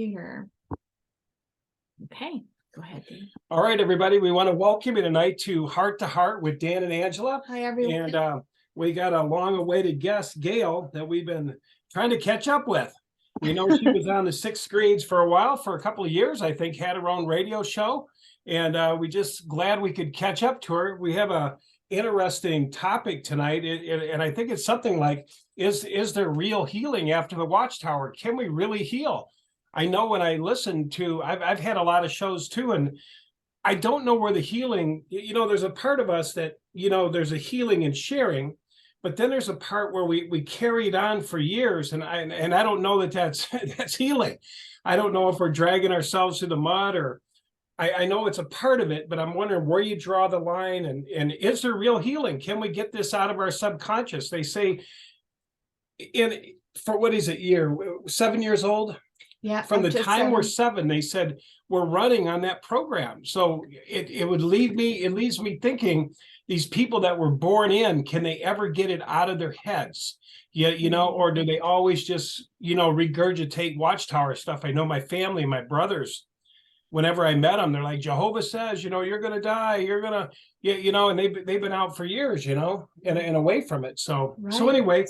here. Okay, go ahead, Dan. All right, everybody. We want to welcome you tonight to Heart with Dan and Angela. Hi, everyone. And we got a long-awaited guest, Gail, that we've been trying to catch up with. We know she was on the 6 screens for a while, for a couple of years, I think, had her own radio show. And we just glad we could catch up to her. We have a interesting topic tonight, and I think it's something like, is there real healing after the Watchtower? Can we really heal? I know when I listen to, I've had a lot of shows too, and I don't know where the healing, there's a part of us that, there's a healing and sharing, but then there's a part where we carry it on for years, and I don't know that that's healing. I don't know if we're dragging ourselves through the mud, or I know it's a part of it, but I'm wondering where you draw the line, and is there real healing? Can we get this out of our subconscious? They say for what is it, 7 years old? Yeah. From the time we're 7, they said we're running on that program. So it leaves me thinking, these people that were born in, can they ever get it out of their heads? Yeah, or do they always just, regurgitate Watchtower stuff? I know my family, my brothers, whenever I met them, they're like, Jehovah says, you're going to die. You're going to, and they've been out for years, and away from it. So, Right. So anyway,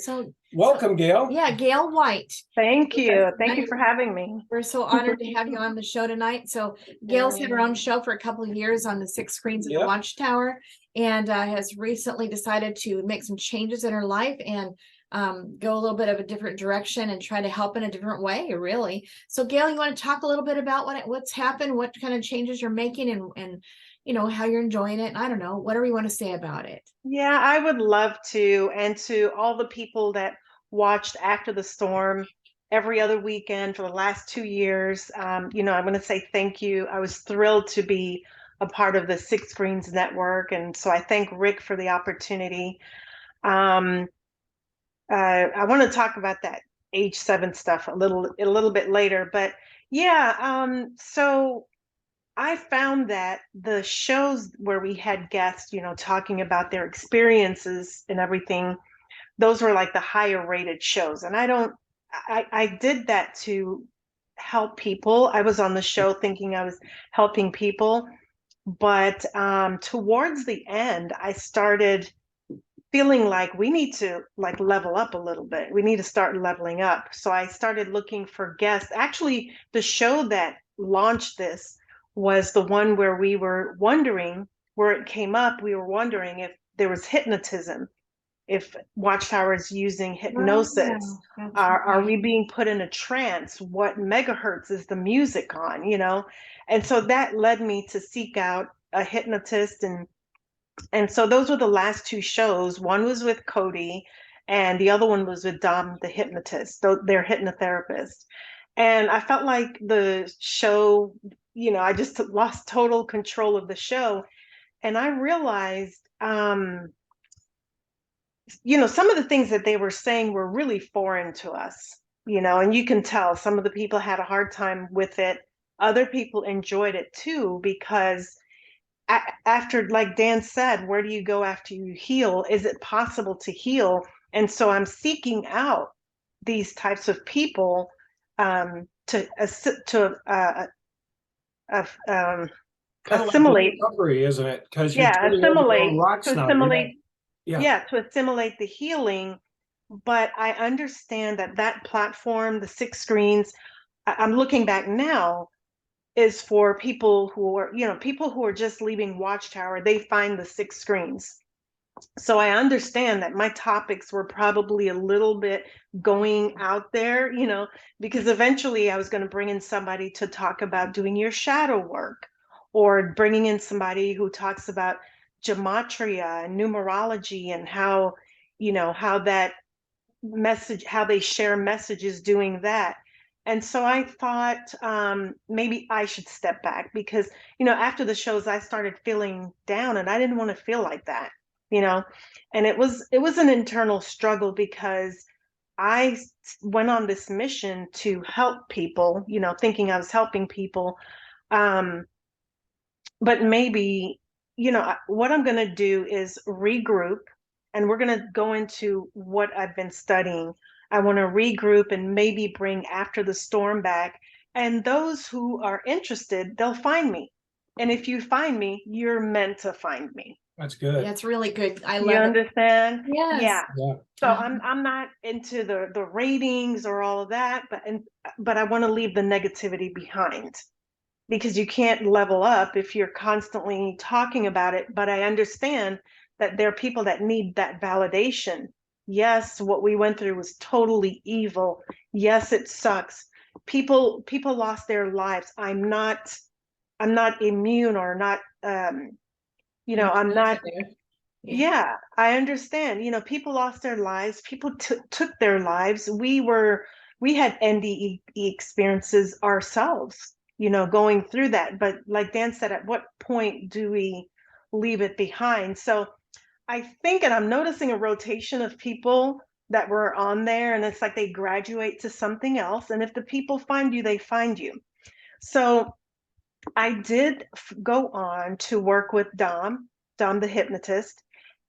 welcome, Gail. Yeah, Gail White. Thank you. Thank you for having me. We're so honored to have you on the show tonight. So Gail's had her own show for a couple of years on the 6 screens of the Watchtower, and has recently decided to make some changes in her life and go a little bit of a different direction and try to help in a different way, really. So Gail, you want to talk a little bit about what's happened, what kind of changes you're making, and how you're enjoying it? I don't know, whatever you want to say about it. Yeah, I would love to. And to all the people that watched After the Storm every other weekend for the last 2 years, I'm going to say thank you. I was thrilled to be a part of the 6 Screens Network. And so I thank Rick for the opportunity. I want to talk about that age 7 stuff a little bit later, but yeah. So I found that the shows where we had guests, talking about their experiences and everything, those were like the higher rated shows. And I did that to help people. I was on the show thinking I was helping people, but towards the end, I started feeling like we need to level up a little bit. We need to start leveling up. So I started looking for guests. Actually, the show that launched this was the one where we were wondering, where it came up, we were wondering if there was hypnotism, if Watchtower is using hypnosis. Are we being put in a trance? What megahertz is the music on, And so that led me to seek out a hypnotist, and so those were the last 2 shows. One was with Cody, and the other one was with Dom, the hypnotist, their hypnotherapist. And I felt like the show, I just lost total control of the show. And I realized, some of the things that they were saying were really foreign to us, and you can tell some of the people had a hard time with it. Other people enjoyed it too, because after, like Dan said, where do you go after you heal? Is it possible to heal? And so I'm seeking out these types of people to assimilate. Recovery, isn't it? Because to assimilate the healing. But I understand that platform, the 6 screens, I'm looking back now, is for people who are just leaving Watchtower. They find the 6 screens. So I understand that my topics were probably a little bit going out there, because eventually I was going to bring in somebody to talk about doing your shadow work, or bringing in somebody who talks about gematria and numerology, and how that message, how they share messages doing that. And so I thought maybe I should step back, because, after the shows, I started feeling down, and I didn't want to feel like that, and it was an internal struggle, because I went on this mission to help people, thinking I was helping people. But maybe, what I'm going to do is regroup, and we're going to go into what I've been studying. I want to regroup and maybe bring After the Storm back, And those who are interested, they'll find me. And if you find me, you're meant to find me. That's good. That's really good. I You love it. understand? Yes. Yeah. Yeah. So I'm not into the ratings or all of that, but I want to leave the negativity behind, because you can't level up if you're constantly talking about it. But I understand that there are people that need that validation. Yes, what we went through was totally evil. Yes, it sucks. People lost their lives. I'm not immune, or not I'm not. Yeah, I understand. People lost their lives. People took their lives. We had NDE experiences ourselves, going through that. But like Dan said, at what point do we leave it behind? So I think, and I'm noticing a rotation of people that were on there, and it's like they graduate to something else. And if the people find you, they find you. So I did go on to work with Dom the hypnotist.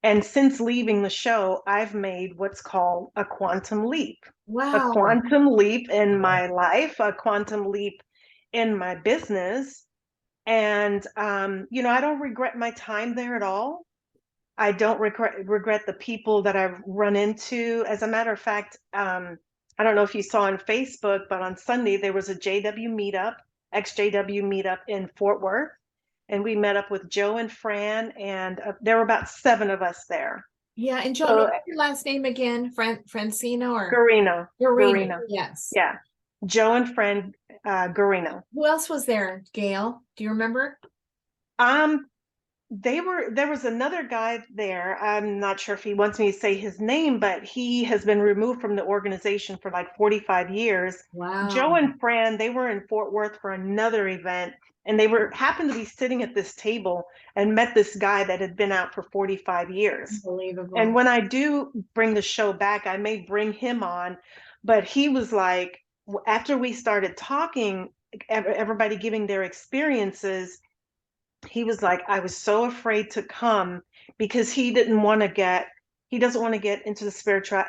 And since leaving the show, I've made what's called a quantum leap. A Wow. quantum leap in my life, a quantum leap in my business. And, I don't regret my time there at all. I don't regret the people that I've run into. As a matter of fact, I don't know if you saw on Facebook, but on Sunday there was a JW meetup, ex-JW meetup in Fort Worth, and we met up with Joe and Fran, and there were about 7 of us there. Yeah, and Joe, what's your last name again? Francino or Garino? Yes. Yeah, Joe and Fran Garino. Who else was there, Gail? Do you remember? There was another guy there. I'm not sure if he wants me to say his name, but he has been removed from the organization for like 45 years. Wow. Joe and Fran, they were in Fort Worth for another event, and they happened to be sitting at this table and met this guy that had been out for 45 years. Unbelievable. And when I do bring the show back, I may bring him on, but he was like, after we started talking, everybody giving their experiences, he was like, I was so afraid to come, because he doesn't want to get into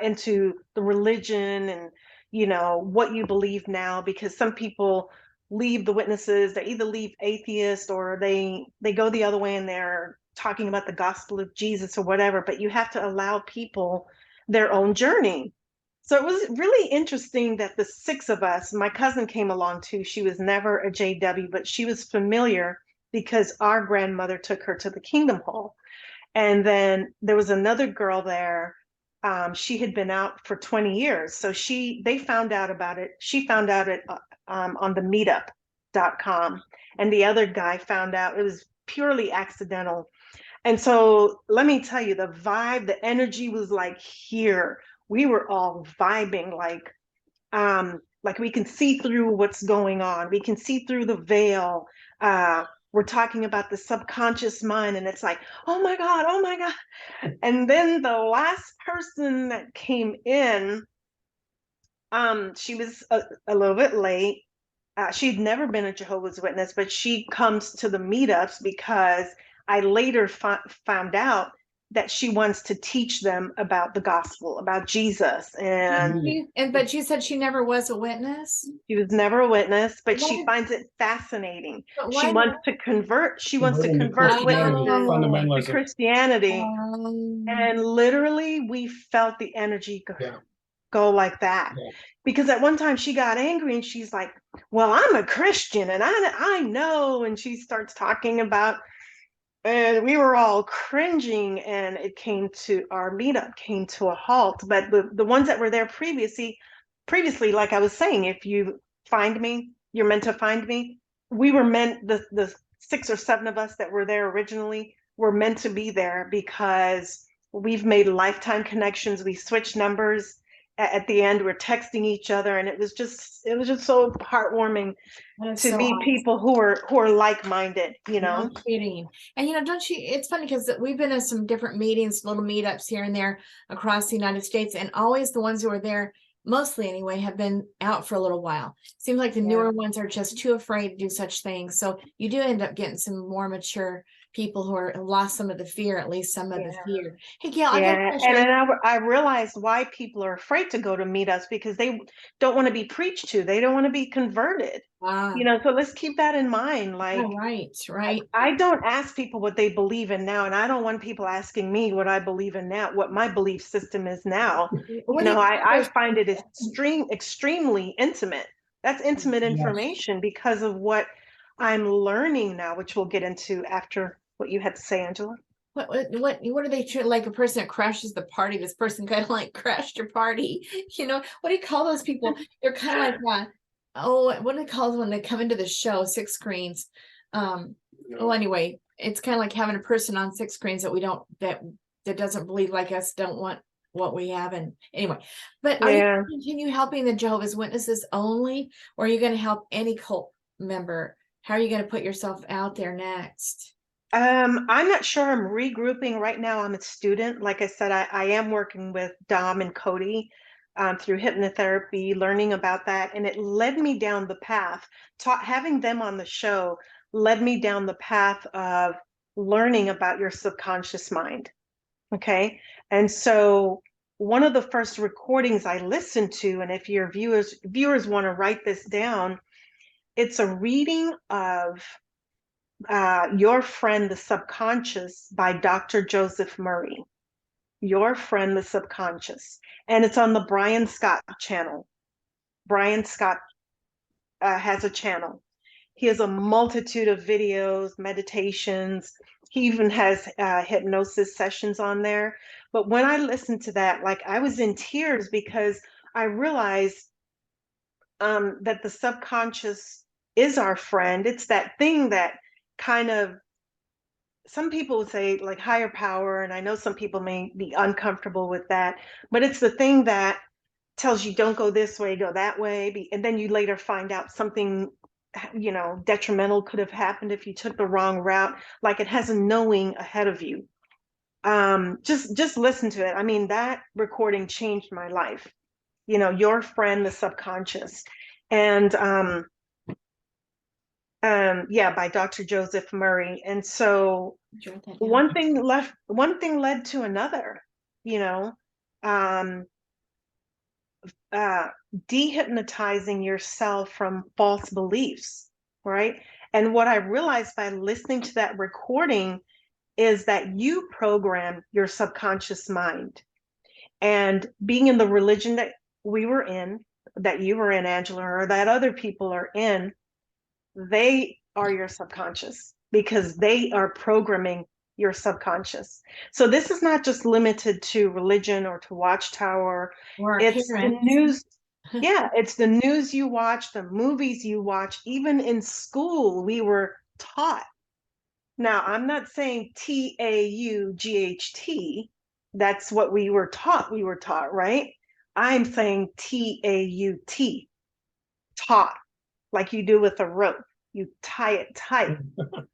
into the religion, and what you believe now, because some people leave the witnesses, they either leave atheist, or they go the other way, and they're talking about the gospel of Jesus or whatever. But you have to allow people their own journey. So it was really interesting that the 6 of us, my cousin came along too. She was never a JW, but she was familiar because our grandmother took her to the Kingdom Hall. And then there was another girl there. She had been out for 20 years. So they found out about it. She found out it on the meetup.com. And the other guy found out. It was purely accidental. And so let me tell you, the vibe, the energy was like here. We were all vibing like we can see through what's going on. We can see through the veil. We're talking about the subconscious mind, and it's like, oh my God, oh my God. And then the last person that came in, she was a little bit late. She'd never been a Jehovah's Witness, but she comes to the meetups because I later found out that she wants to teach them about the gospel, about Jesus. But you said she never was a witness? She was never a witness, but she finds it fascinating. She wants to convert witnesses to Christianity. And literally we felt the energy go like that. Yeah. Because at one time she got angry, and she's like, well, I'm a Christian, and I know. And she starts talking about, and we were all cringing, and our meetup came to a halt. But the ones that were there previously, like I was saying, if you find me, you're meant to find me. We were meant, the 6 or 7 of us that were there originally were meant to be there, because we've made lifetime connections. We switched numbers. At the end, we're texting each other, and it was just so heartwarming to meet people who are like-minded, No kidding. And don't you, it's funny because we've been in some different meetings, little meetups here and there across the United States, and always the ones who are there, mostly anyway, have been out for a little while. Seems like the newer ones are just too afraid to do such things. So you do end up getting some more mature people who are lost some of the fear, at least some of the fear. Hey, Gail, I got a Yeah, question. and then I realized why people are afraid to go to meet us, because they don't want to be preached to. They don't want to be converted. Ah, So let's keep that in mind. Like, right. I don't ask people what they believe in now, and I don't want people asking me what I believe in now, what my belief system is now. What do you I find it extremely intimate. That's intimate Yes. information because of what I'm learning now, which we'll get into after what you had to say, Angela. What are they like a person that crashes the party? This person kind of like crashed your party. What do you call those people? They're kind of like what do they call when they come into the show, six screens? Well, anyway, it's kind of like having a person on six screens that we don't that doesn't believe like us, don't want what we have. And anyway, but are you going to continue helping the Jehovah's Witnesses only, or are you going to help any cult member? How are you going to put yourself out there next? I'm not sure. I'm regrouping right now. I'm a student. Like I said, I am working with Dom and Cody through hypnotherapy, learning about that. And it led me down the path. Having them on the show led me down the path of learning about your subconscious mind. Okay. And so one of the first recordings I listened to, and if your viewers want to write this down, it's a reading of Your Friend, the Subconscious by Dr. Joseph Murray. Your Friend, the Subconscious. And it's on the Brian Scott channel. Brian Scott has a channel. He has a multitude of videos, meditations. He even has hypnosis sessions on there. But when I listened to that, like, I was in tears because I realized that the subconscious is our friend. It's that thing that kind of, some people would say like higher power, and I know some people may be uncomfortable with that, but it's the thing that tells you don't go this way, go that way, and then you later find out something detrimental could have happened if you took the wrong route. Like, it has a knowing ahead of you. Just listen to it. I mean, that recording changed my life. Your Friend, the Subconscious. And yeah, by Dr. Joseph Murray. And so one thing led to another, dehypnotizing yourself from false beliefs, right? And what I realized by listening to that recording is that you program your subconscious mind. And being in the religion that we were in, that you were in, Angela, or that other people are in, they are your subconscious because they are programming your subconscious. So this is not just limited to religion or to Watchtower. It's the news. Yeah, it's the news you watch, the movies you watch. Even in school, we were taught. Now, I'm not saying TAUGHT. That's what we were taught. We were taught, right? I'm saying TAUT, taught, like you do with a rope. You tie it tight.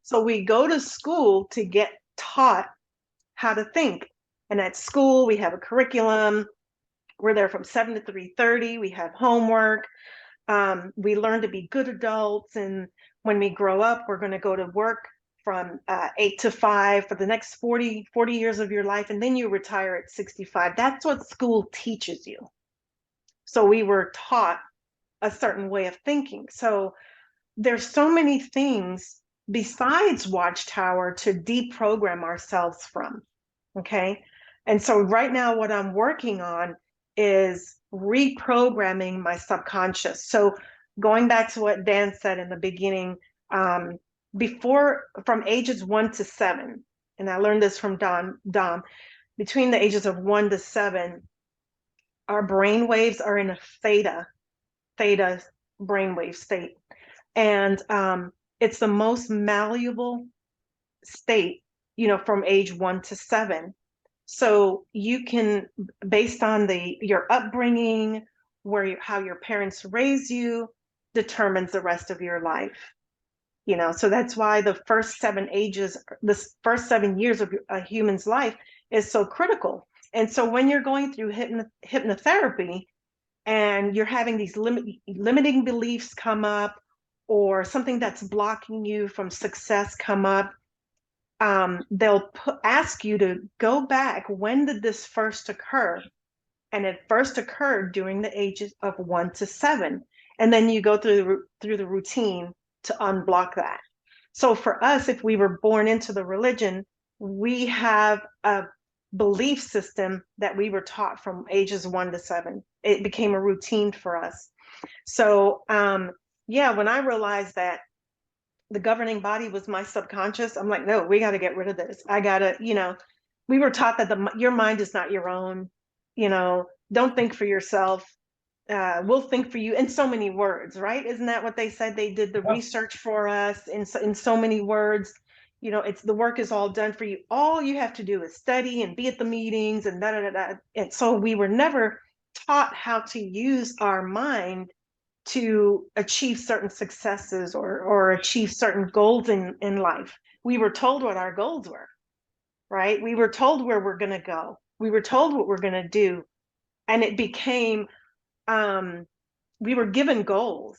So we go to school to get taught how to think. And at school, we have a curriculum. We're there from 7 to 3:30. We have homework. We learn to be good adults. And when we grow up, we're going to go to work from 8 to 5 for the next 40 years of your life. And then you retire at 65. That's what school teaches you. So we were taught a certain way of thinking. So there's so many things besides Watchtower to deprogram ourselves from. Okay. And so right now, what I'm working on is reprogramming my subconscious. So going back to what Dan said in the beginning, before, from ages 1 to 7, and I learned this from Dom, between the ages of 1 to 7, our brain waves are in a theta brainwave state. And it's the most malleable state, from age 1 to 7. So you can, based on your upbringing, how your parents raise you, determines the rest of your life. So that's why the first 7 years of a human's life is so critical. And so when you're going through hypnotherapy and you're having these limiting beliefs come up, or something that's blocking you from success come up, they'll ask you to go back. When did this first occur? And it first occurred during the ages of 1 to 7. And then you go through the routine to unblock that. So for us, if we were born into the religion, we have a belief system that we were taught from ages 1 to 7. It became a routine for us. So yeah, when I realized that the governing body was my subconscious, I'm like, no, we got to get rid of this. I gotta, we were taught that your mind is not your own. Don't think for yourself. We'll think for you, in so many words, right? Isn't that what they said? They did the research for us in so many words. It's the work is all done for you. All you have to do is study and be at the meetings and da da da da. And so we were never taught how to use our mind to achieve certain successes or achieve certain goals in life. We were told what our goals were, right? We were told where we're going to go. We were told what we're going to do. And it became, we were given goals.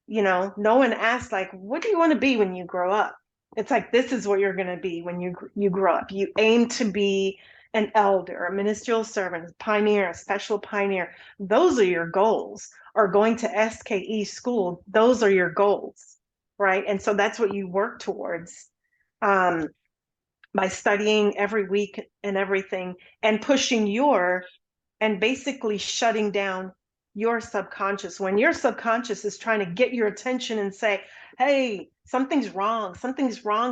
No one asked, like, what do you want to be when you grow up? It's like, this is what you're going to be when you grow up. You aim to be an elder, a ministerial servant, a pioneer, a special pioneer. Those are your goals. Or going to SKE school, those are your goals, right? And so that's what you work towards by studying every week and everything, and pushing and basically shutting down your subconscious. When your subconscious is trying to get your attention and say, hey, something's wrong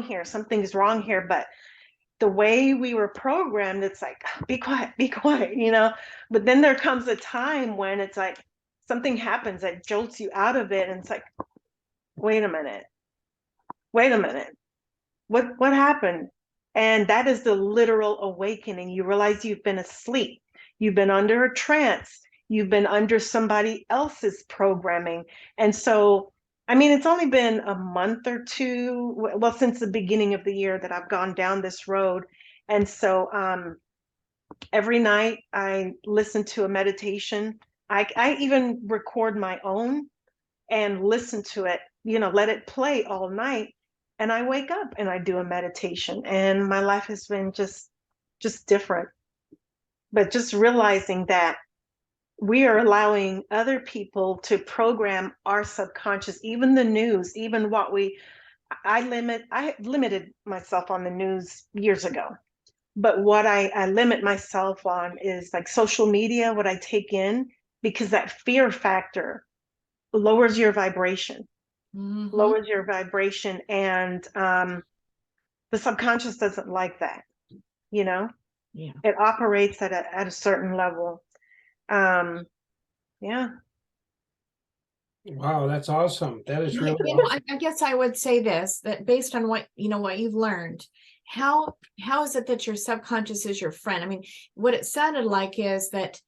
here, something's wrong here. But the way we were programmed, it's like, be quiet, but then there comes a time when it's like something happens that jolts you out of it, and it's like, wait a minute, what happened? And that is the literal awakening. You realize you've been asleep, you've been under a trance, you've been under somebody else's programming. And so it's only been a month or two, well, since the beginning of the year that I've gone down this road. And so every night I listen to a meditation. I even record my own and listen to it, let it play all night. And I wake up and I do a meditation, and my life has been just different. But just realizing that we are allowing other people to program our subconscious, even the news, even what I limited myself on the news years ago. But what I limit myself on is like social media, what I take in, because that fear factor lowers your vibration, and the subconscious doesn't like that. Yeah. It operates at a certain level. Yeah. Wow, that's awesome. That is really awesome. I guess I would say this, that based on what you've learned, how is it that your subconscious is your friend? What it sounded like is that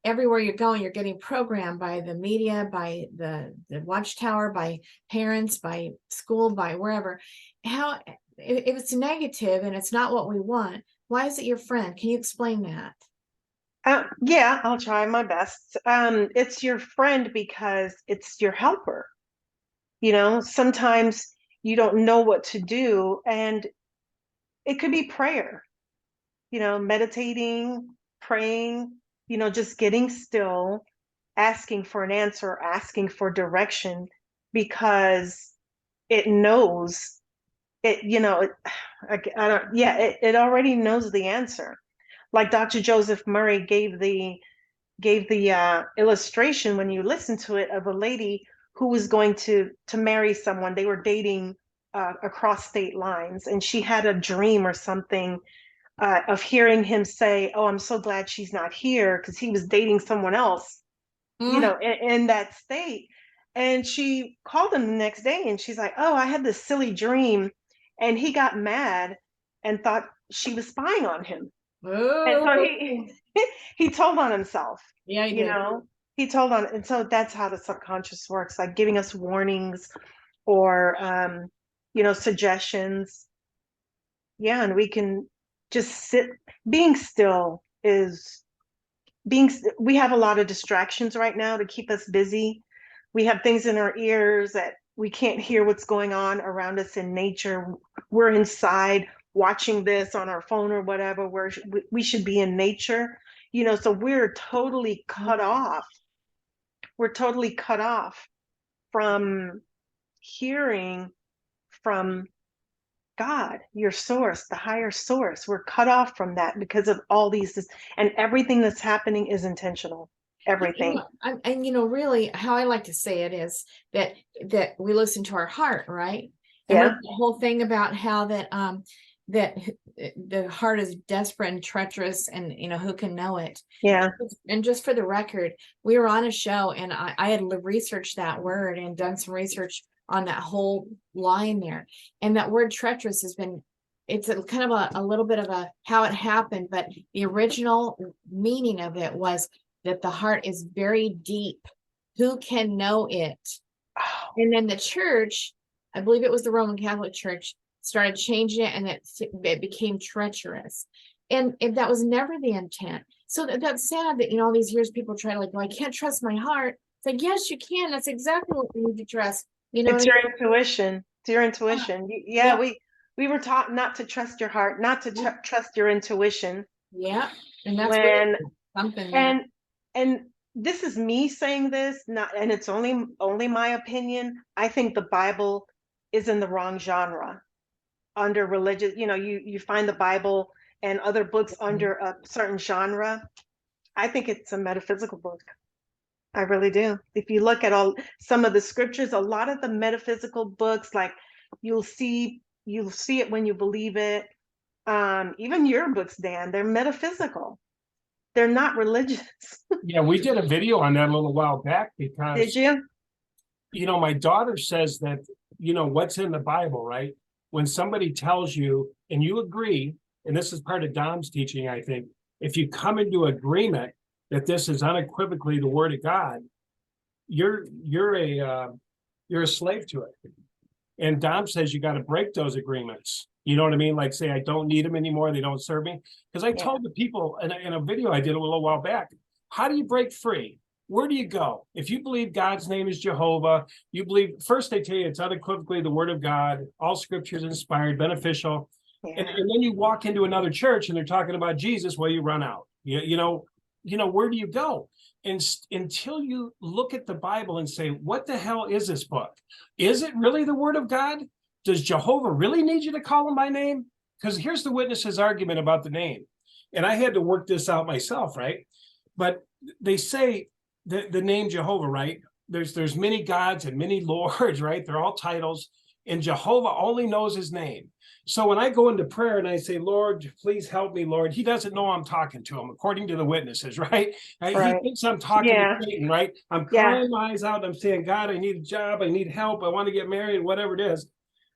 everywhere you're going, you're getting programmed by the media, by the Watchtower, by parents, by school, by wherever. How, if it's negative and it's not what we want, why is it your friend? Can you explain that? Yeah, I'll try my best. It's your friend because it's your helper. Sometimes you don't know what to do, and it could be prayer, meditating, praying, just getting still, asking for an answer, asking for direction, because it knows it, it already knows the answer. Like Dr. Joseph Murray gave the illustration, when you listen to it, of a lady who was going to marry someone. They were dating across state lines, and she had a dream or something of hearing him say, oh, I'm so glad she's not here, because he was dating someone else, in that state. And she called him the next day, and she's like, oh, I had this silly dream. And he got mad and thought she was spying on him. And so he told on himself. Yeah, he did. He told on, and so that's how the subconscious works, like giving us warnings or suggestions. Yeah, and we can just sit. Being still is we have a lot of distractions right now to keep us busy. We have things in our ears that we can't hear what's going on around us in nature. We're inside watching this on our phone or whatever, where we should be in nature, so we're totally cut off. We're totally cut off from hearing from God, your source, the higher source. We're cut off from that because of all these, and everything that's happening is intentional. Everything. And really, how I like to say it is that we listen to our heart, right? And Yeah. the whole thing about how that the heart is desperate and treacherous, and who can know it. Yeah. And just for the record, we were on a show, and I had researched that word and done some research on that whole line there. And that word treacherous it's a kind of a little bit of a how it happened, but the original meaning of it was that the heart is very deep. Who can know it? Oh. And then the church, I believe it was the Roman Catholic Church, started changing it, and it became treacherous. And that was never the intent. So that's sad that, all these years people try to well, I can't trust my heart. It's like, yes, you can. That's exactly what you need to trust. It's your intuition. It's your intuition. Yeah. We were taught not to trust your heart, not to trust your intuition. Yeah. And that's something. And this is me saying this, and it's only my opinion. I think the Bible is in the wrong genre under religious. You find the Bible and other books under a certain genre. I think it's a metaphysical book. I really do. If you look at some of the scriptures, a lot of the metaphysical books, like you'll see it when you believe it. Even your books, Dan, they're metaphysical. They're not religious. Yeah, we did a video on that a little while back because Did you? My daughter says that, what's in the Bible, right? When somebody tells you and you agree, and this is part of Dom's teaching, I think, if you come into agreement that this is unequivocally the word of God, you're a slave to it. And Dom says you got to break those agreements. You know what I mean? Like say, I don't need them anymore. They don't serve me. Because I told the people in a video I did a little while back, how do you break free? Where do you go? If you believe God's name is Jehovah, you believe, first they tell you it's unequivocally the word of God, all scripture is inspired, beneficial. Yeah. And then you walk into another church and they're talking about Jesus, well, you run out. Where do you go? And until you look at the Bible and say, what the hell is this book? Is it really the word of God? Does Jehovah really need you to call him by name? Because here's the witness's argument about the name. And I had to work this out myself, right? But they say the name Jehovah, right? There's many gods and many lords, right? They're all titles. And Jehovah only knows his name. So when I go into prayer and I say, Lord, please help me, Lord, he doesn't know I'm talking to him, according to the witnesses, right? He thinks I'm talking to Satan, right? I'm crying my eyes out. I'm saying, God, I need a job. I need help. I want to get married, whatever it is.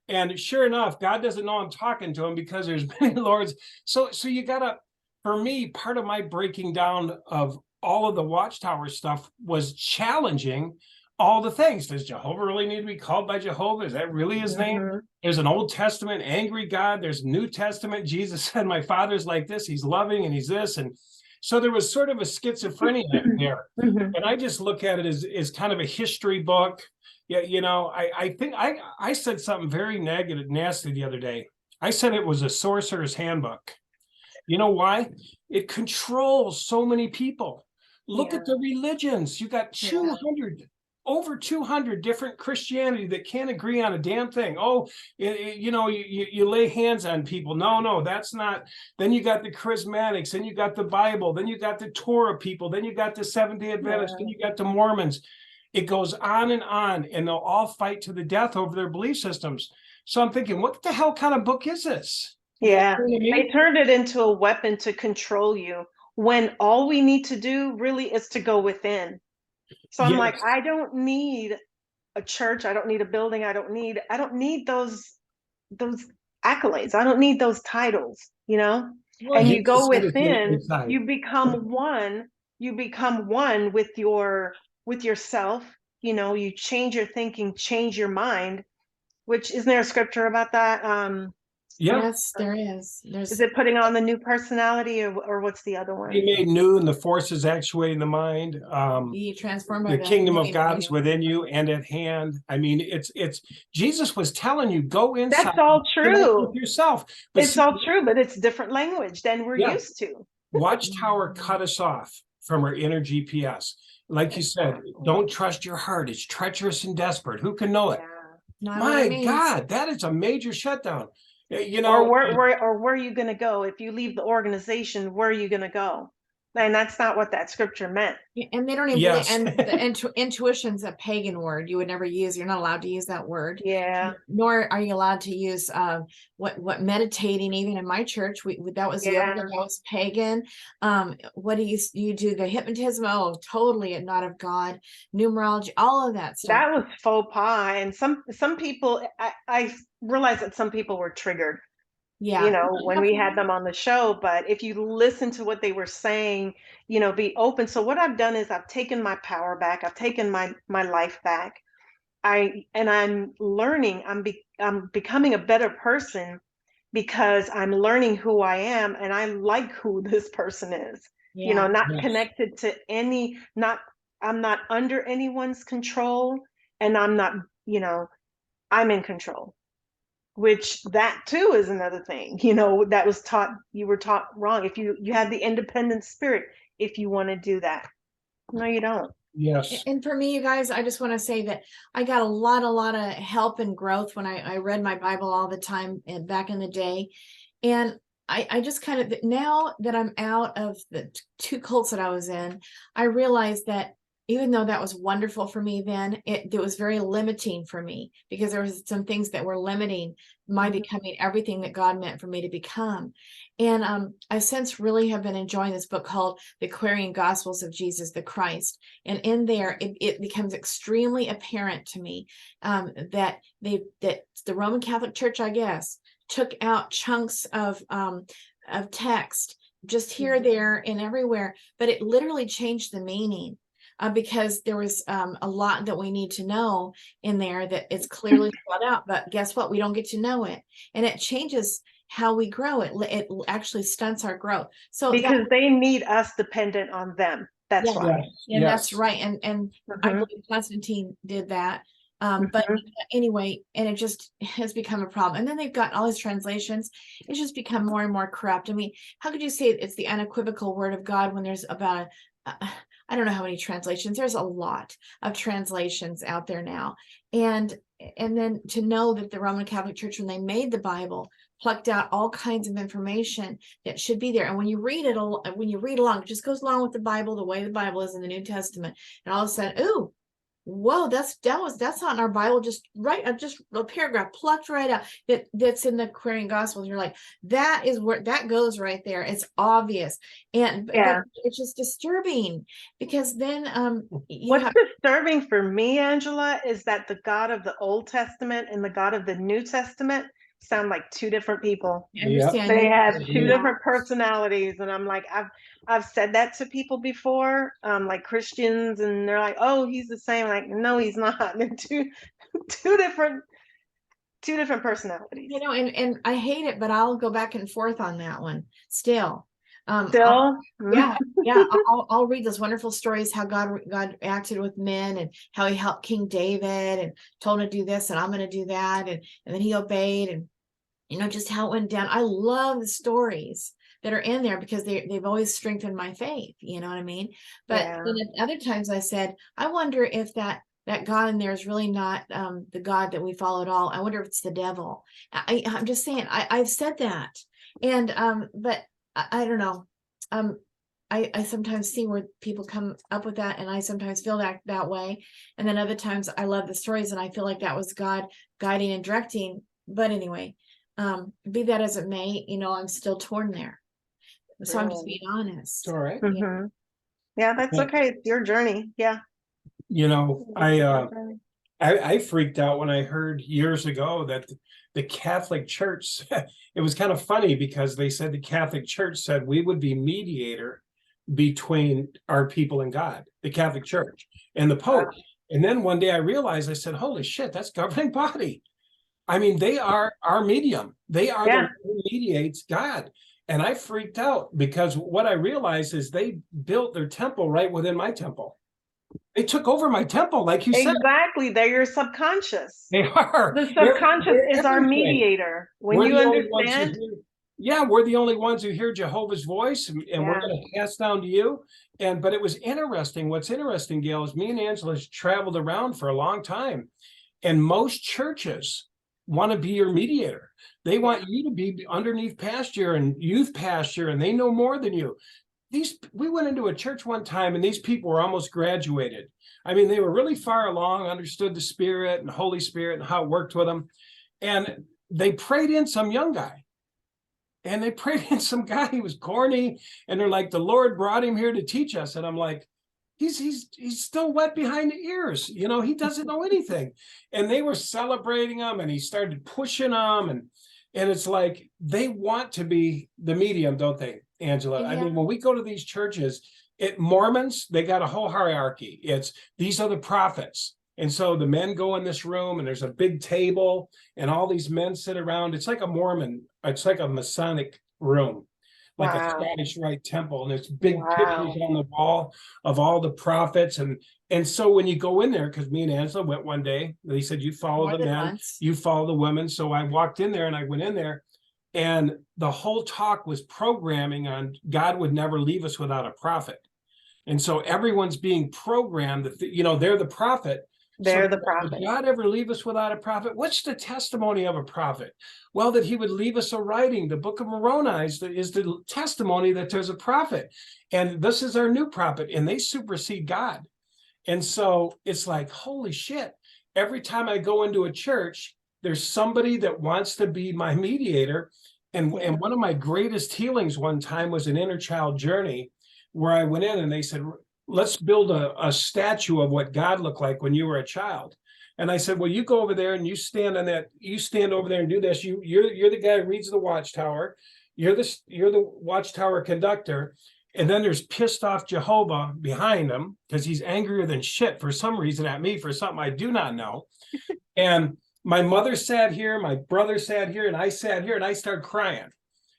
And sure enough, God doesn't know I'm talking to him because there's many lords. So you gotta, for me, part of my breaking down of all of the Watchtower stuff was challenging all the things. Does Jehovah really need to be called by Jehovah? Is that really his name? There's an Old Testament angry God. There's New Testament. Jesus said, my father's like this. He's loving and he's this. And so there was sort of a schizophrenia there. And I just look at it as kind of a history book. Yeah, I think I said something very negative, nasty the other day. I said it was a sorcerer's handbook. You know why? It controls so many people. Look at the religions. You got 200, over 200 different Christianity that can't agree on a damn thing. Oh, you lay hands on people. No, that's not. Then you got the charismatics. Then you got the Bible. Then you got the Torah people. Then you got the Seventh-day Adventists. Then you got the Mormons. It goes on, and they'll all fight to the death over their belief systems. So I'm thinking, what the hell kind of book is this? Yeah, they turned it into a weapon to control you when all we need to do really is to go within. So I'm like, I don't need a church. I don't need a building. I don't need those accolades. I don't need those titles, Well, and you go within, you become one. You become one with yourself. You change your thinking, change your mind. Which, isn't there a scripture about that? Yeah. Yes, there is. Is it putting on the new personality, or what's the other one? Be made new, and the forces actuating the mind. Be transformed by The kingdom of renewing God of is your within you and at hand. I mean, it's Jesus was telling you, go inside. That's all connect true. with yourself. But It's all true, but it's different language than we're yeah, used to. Watchtower cut us off from our inner GPS. Like you said, don't trust your heart. It's treacherous and desperate. Who can know it? Not what it My means. God, that is a major shutdown. You Or know, where are you going to go? If you leave the organization, where are you going to go? And that's not what that scripture meant. Yeah, and they don't even yes. believe, and the intuition's a pagan word. You would never use. You're not allowed to use that word. Yeah. Nor are you allowed to use what meditating. Even in my church, that was yoga. That was pagan. What do you do? The hypnotism? Oh, totally not of God. Numerology, all of that stuff. That was faux pas, and some people, I realized that some people were triggered. Yeah. You know, when we had them on the show. But if you listen to what they were saying, you know, be open. So what I've done is I've taken my power back. I've taken my life back. I'm learning. I'm becoming a better person because I'm learning who I am, and I like who this person is. Yeah. You know, not Yes. connected to I'm not under anyone's control, and I'm not, you know, I'm in control. Which that too is another thing, you know, that was taught, you were taught wrong. If you have the independent spirit, if you want to do that. No, you don't. Yes. And for me, you guys, I just want to say that I got a lot of help and growth when I read my Bible all the time and back in the day. And I just kind of, now that I'm out of the two cults that I was in, I realized that even though that was wonderful for me then, it was very limiting for me, because there was some things that were limiting my becoming everything that God meant for me to become. And I since really have been enjoying this book called The Querying Gospels of Jesus the Christ. And in there, it becomes extremely apparent to me that the Roman Catholic Church, I guess, took out chunks of text just here, there, and everywhere, but it literally changed the meaning. Because there was a lot that we need to know in there that it's clearly spelled out, but guess what? We don't get to know it, and it changes how we grow. It actually stunts our growth. So because they need us dependent on them. That's why. And that's right. And I believe Constantine did that. But anyway, and it just has become a problem. And then they've got all these translations. It's just become more and more corrupt. I mean, how could you say it's the unequivocal word of God when there's about I don't know how many translations. There's a lot of translations out there now. And then to know that the Roman Catholic Church, when they made the Bible, plucked out all kinds of information that should be there. And when you read it, when you read along, it just goes along with the Bible, the way the Bible is in the New Testament. And all of a sudden, ooh, whoa, that's not in our Bible, just a paragraph plucked right out that's in the Querying Gospels. You're like, that is where that goes right there. It's obvious. And but it's just disturbing, because then what's disturbing for me, Angela, is that the God of the Old Testament and the God of the New Testament sound like two different people. They have two different personalities, and I'm like, I've said that to people before, like Christians, and they're like, oh, he's the same. Like, no, he's not. They're two different personalities. You know, and I hate it, but I'll go back and forth on that one still. Yeah. I'll read those wonderful stories how God acted with men, and how he helped King David and told him to do this, and I'm going to do that, and then he obeyed, and you know, just how it went down. I love the stories that are in there because they've always strengthened my faith. You know what I mean? But then at other times I said, I wonder if that God in there is really not the God that we follow at all. I wonder if it's the devil. I'm just saying, I've said that. And but I don't know. I sometimes see where people come up with that, and I sometimes feel that way. And then other times I love the stories, and I feel like that was God guiding and directing. But anyway, be that as it may, you know, I'm still torn there. So I'm just being honest. All right. Yeah, that's okay. It's your journey. Yeah. You know, I freaked out when I heard years ago that the Catholic Church, it was kind of funny because they said the Catholic Church said we would be mediator between our people and God, the Catholic Church and the Pope. And then one day I realized, I said, holy shit, that's governing body. I mean, they are our medium. They are the Yeah. one who mediates God. And I freaked out because what I realized is they built their temple right within my temple. They took over my temple, like you said. Exactly. They're your subconscious. They are. The subconscious They're is our everything. mediator. When We're you the only ones who understand, hear. Yeah, we're the only ones who hear Jehovah's voice, and we're yeah. going to pass down to you. But it was interesting. What's interesting, Gail, is me and Angela's traveled around for a long time, and most churches want to be your mediator. They want you to be underneath pasture and youth pasture, and they know more than you. We went into a church one time, and these people were almost graduated. I mean, they were really far along, understood the Spirit and Holy Spirit and how it worked with them. And they prayed in some young guy. And they prayed in some guy. He was corny. And they're like, the Lord brought him here to teach us. And I'm like, he's still wet behind the ears. You know, he doesn't know anything. And they were celebrating him, and he started pushing them. And it's like, they want to be the medium, don't they, Angela? I Yeah. mean, when we go to these churches, Mormons, they got a whole hierarchy. It's these are the prophets. And so the men go in this room, and there's a big table, and all these men sit around. It's like a Mormon, it's like a Masonic room, like a Wow. Scottish Rite temple. And there's big Wow. pictures on the wall of all the prophets. And so when you go in there, because me and Angela went one day, they said, you follow More the than men, once. you follow the women. So I walked in there, and I went in there, and the whole talk was programming on God would never leave us without a prophet. And so everyone's being programmed that, they're the prophet. They're the Would prophet. God ever leave us without a prophet? What's the testimony of a prophet? Well, that he would leave us a writing. The book of Moroni is the testimony that there's a prophet. And this is our new prophet, and they supersede God. And so it's like, holy shit. Every time I go into a church, there's somebody that wants to be my mediator. And one of my greatest healings one time was an inner child journey, where I went in and they said, let's build a statue of what God looked like when you were a child. And I said, well, you go over there and you stand over there and do this. You're the guy who reads the Watchtower. You're the Watchtower conductor. And then there's pissed off Jehovah behind him, because he's angrier than shit for some reason at me for something I do not know. And my mother sat here, my brother sat here, and I sat here, and I started crying.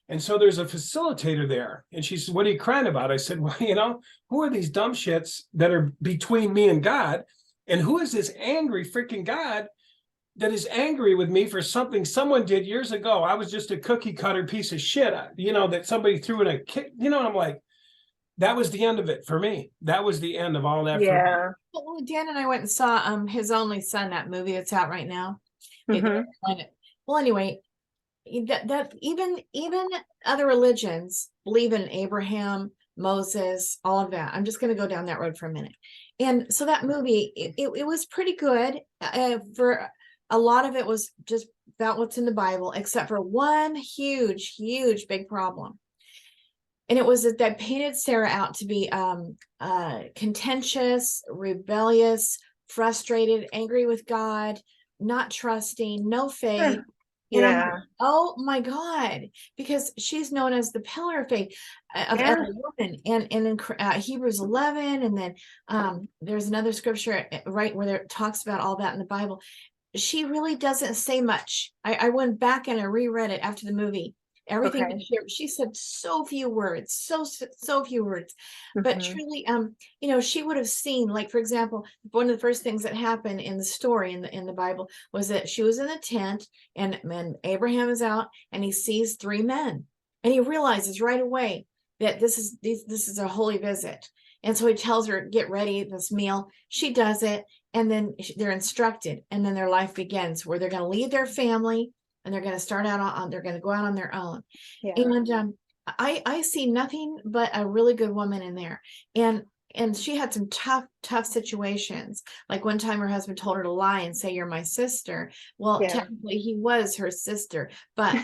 And so there's a facilitator there. And she said, what are you crying about? I said, well, who are these dumb shits that are between me and God? And who is this angry freaking God that is angry with me for something someone did years ago? I was just a cookie cutter piece of shit, that somebody threw in a kick, and I'm like, that was the end of it for me. That was the end of all that. Yeah. Well, Dan and I went and saw His Only Son, that movie that's out right now. Mhm. Well, anyway, that even other religions believe in Abraham, Moses, all of that. I'm just going to go down that road for a minute. And so that movie, it was pretty good. For a lot of it was just about what's in the Bible, except for one huge big problem. And it was that they painted Sarah out to be contentious, rebellious, frustrated, angry with God, not trusting, no faith. And I'm like, oh my God, because she's known as the pillar of faith of every woman. And in Hebrews 11, and then there's another scripture right where it talks about all that in the Bible. She really doesn't say much. I went back and I reread it after the movie. Everything that she said so few words, so few words, but truly, she would have seen, like, for example, one of the first things that happened in the story in the Bible was that she was in a tent, and Abraham is out, and he sees three men, and he realizes right away that this is a holy visit. And so he tells her, get ready, this meal. She does it, and then they're instructed, and then their life begins, where they're going to leave their family, and they're going to start out on, they're going to go out on their own. And I see nothing but a really good woman in there. And she had some tough situations. Like one time her husband told her to lie and say, you're my sister. Well, technically he was her sister, but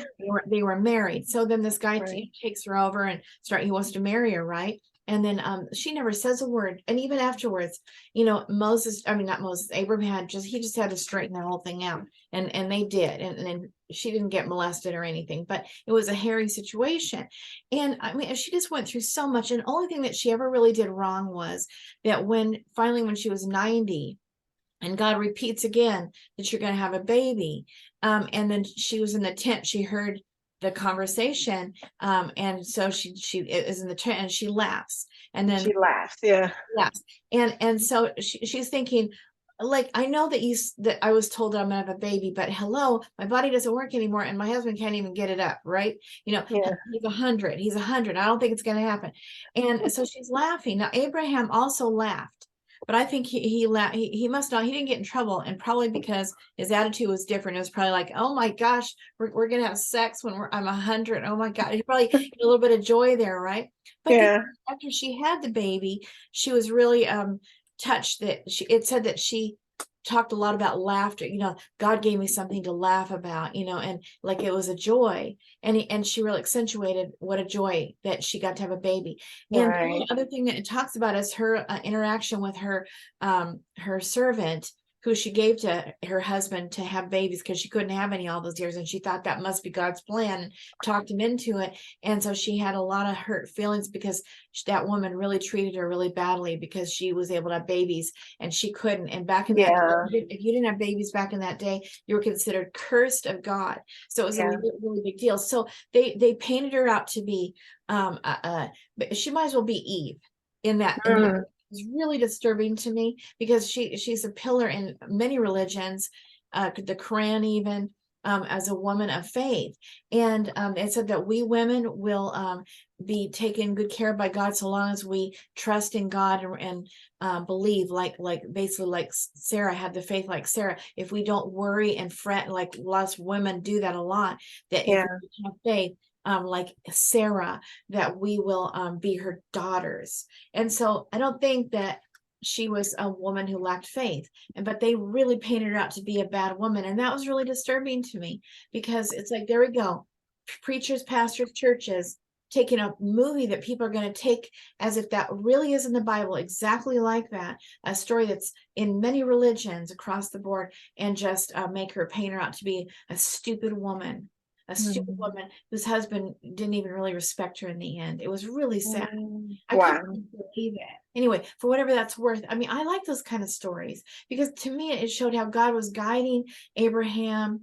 they were married. So then this guy takes her over and he wants to marry her, right? And then she never says a word. And even afterwards, not Moses, Abraham he just had to straighten the whole thing out. And they did. And she didn't get molested or anything, but it was a hairy situation. And I mean, she just went through so much. And the only thing that she ever really did wrong was that when she was 90, And God repeats again that you're going to have a baby. And then she was in the tent. She heard the conversation. And so she is in the tent and she laughs. And then she laughs. Yeah. laughs. And so she's thinking, like, I know that I was told that I'm gonna have a baby, but hello, my body doesn't work anymore, and my husband can't even get it up, right? Yeah. He's 100. He's 100. I don't think it's gonna happen. And so she's laughing. Now Abraham also laughed, but I think he laughed. He must not. He didn't get in trouble, and probably because his attitude was different. It was probably like, oh my gosh, we're gonna have sex when I'm 100. Oh my God, he probably had a little bit of joy there, right? But Yeah. after she had the baby, she was really touched that it said that she talked a lot about laughter. God gave me something to laugh about, and like it was a joy. And she really accentuated what a joy that she got to have a baby. And the Right. only other thing that it talks about is her interaction with her servant, who she gave to her husband to have babies because she couldn't have any all those years, and she thought that must be God's plan, and talked him into it. And so she had a lot of hurt feelings because that woman really treated her really badly because she was able to have babies and she couldn't. And back in that day, if you didn't have babies back in that day, you were considered cursed of God. So it was a really big deal. So they painted her out to be but she might as well be Eve in that. Is really disturbing to me because she's a pillar in many religions, the Quran even, as a woman of faith. And it said that we women will be taken good care of by God so long as we trust in God and believe, like basically like Sarah had the faith like Sarah. If we don't worry and fret, like lots of women do that a lot, that if we have faith, like Sarah, that we will be her daughters. And so I don't think that she was a woman who lacked faith, but they really painted her out to be a bad woman. And that was really disturbing to me because it's like, there we go. Preachers, pastors, churches taking a movie that people are going to take as if that really is in the Bible, exactly like that, a story that's in many religions across the board, and just make her paint her out to be a stupid woman. A stupid woman whose husband didn't even really respect her in the end. It was really sad. I couldn't believe it. Anyway, for whatever that's worth, I mean, I like those kind of stories because to me, it showed how God was guiding Abraham,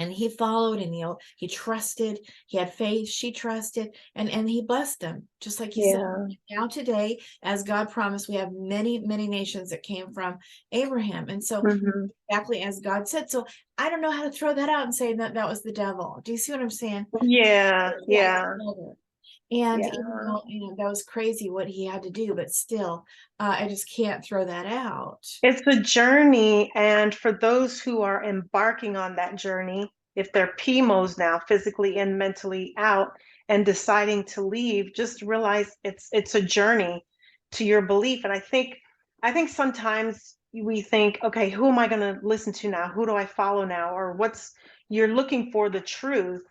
and he followed, and he trusted, he had faith, she trusted, and he blessed them, just like he said. Now today, as God promised, we have many nations that came from Abraham, and so exactly as God said. So I don't know how to throw that out and say that was the devil. Do you see what I'm saying? Yeah. And even though that was crazy what he had to do, but still, I just can't throw that out. It's a journey, and for those who are embarking on that journey, if they're PMOs now, physically and mentally out, and deciding to leave, just realize it's a journey to your belief. And I think sometimes we think, okay, who am I going to listen to now? Who do I follow now? Or you're looking for the truth.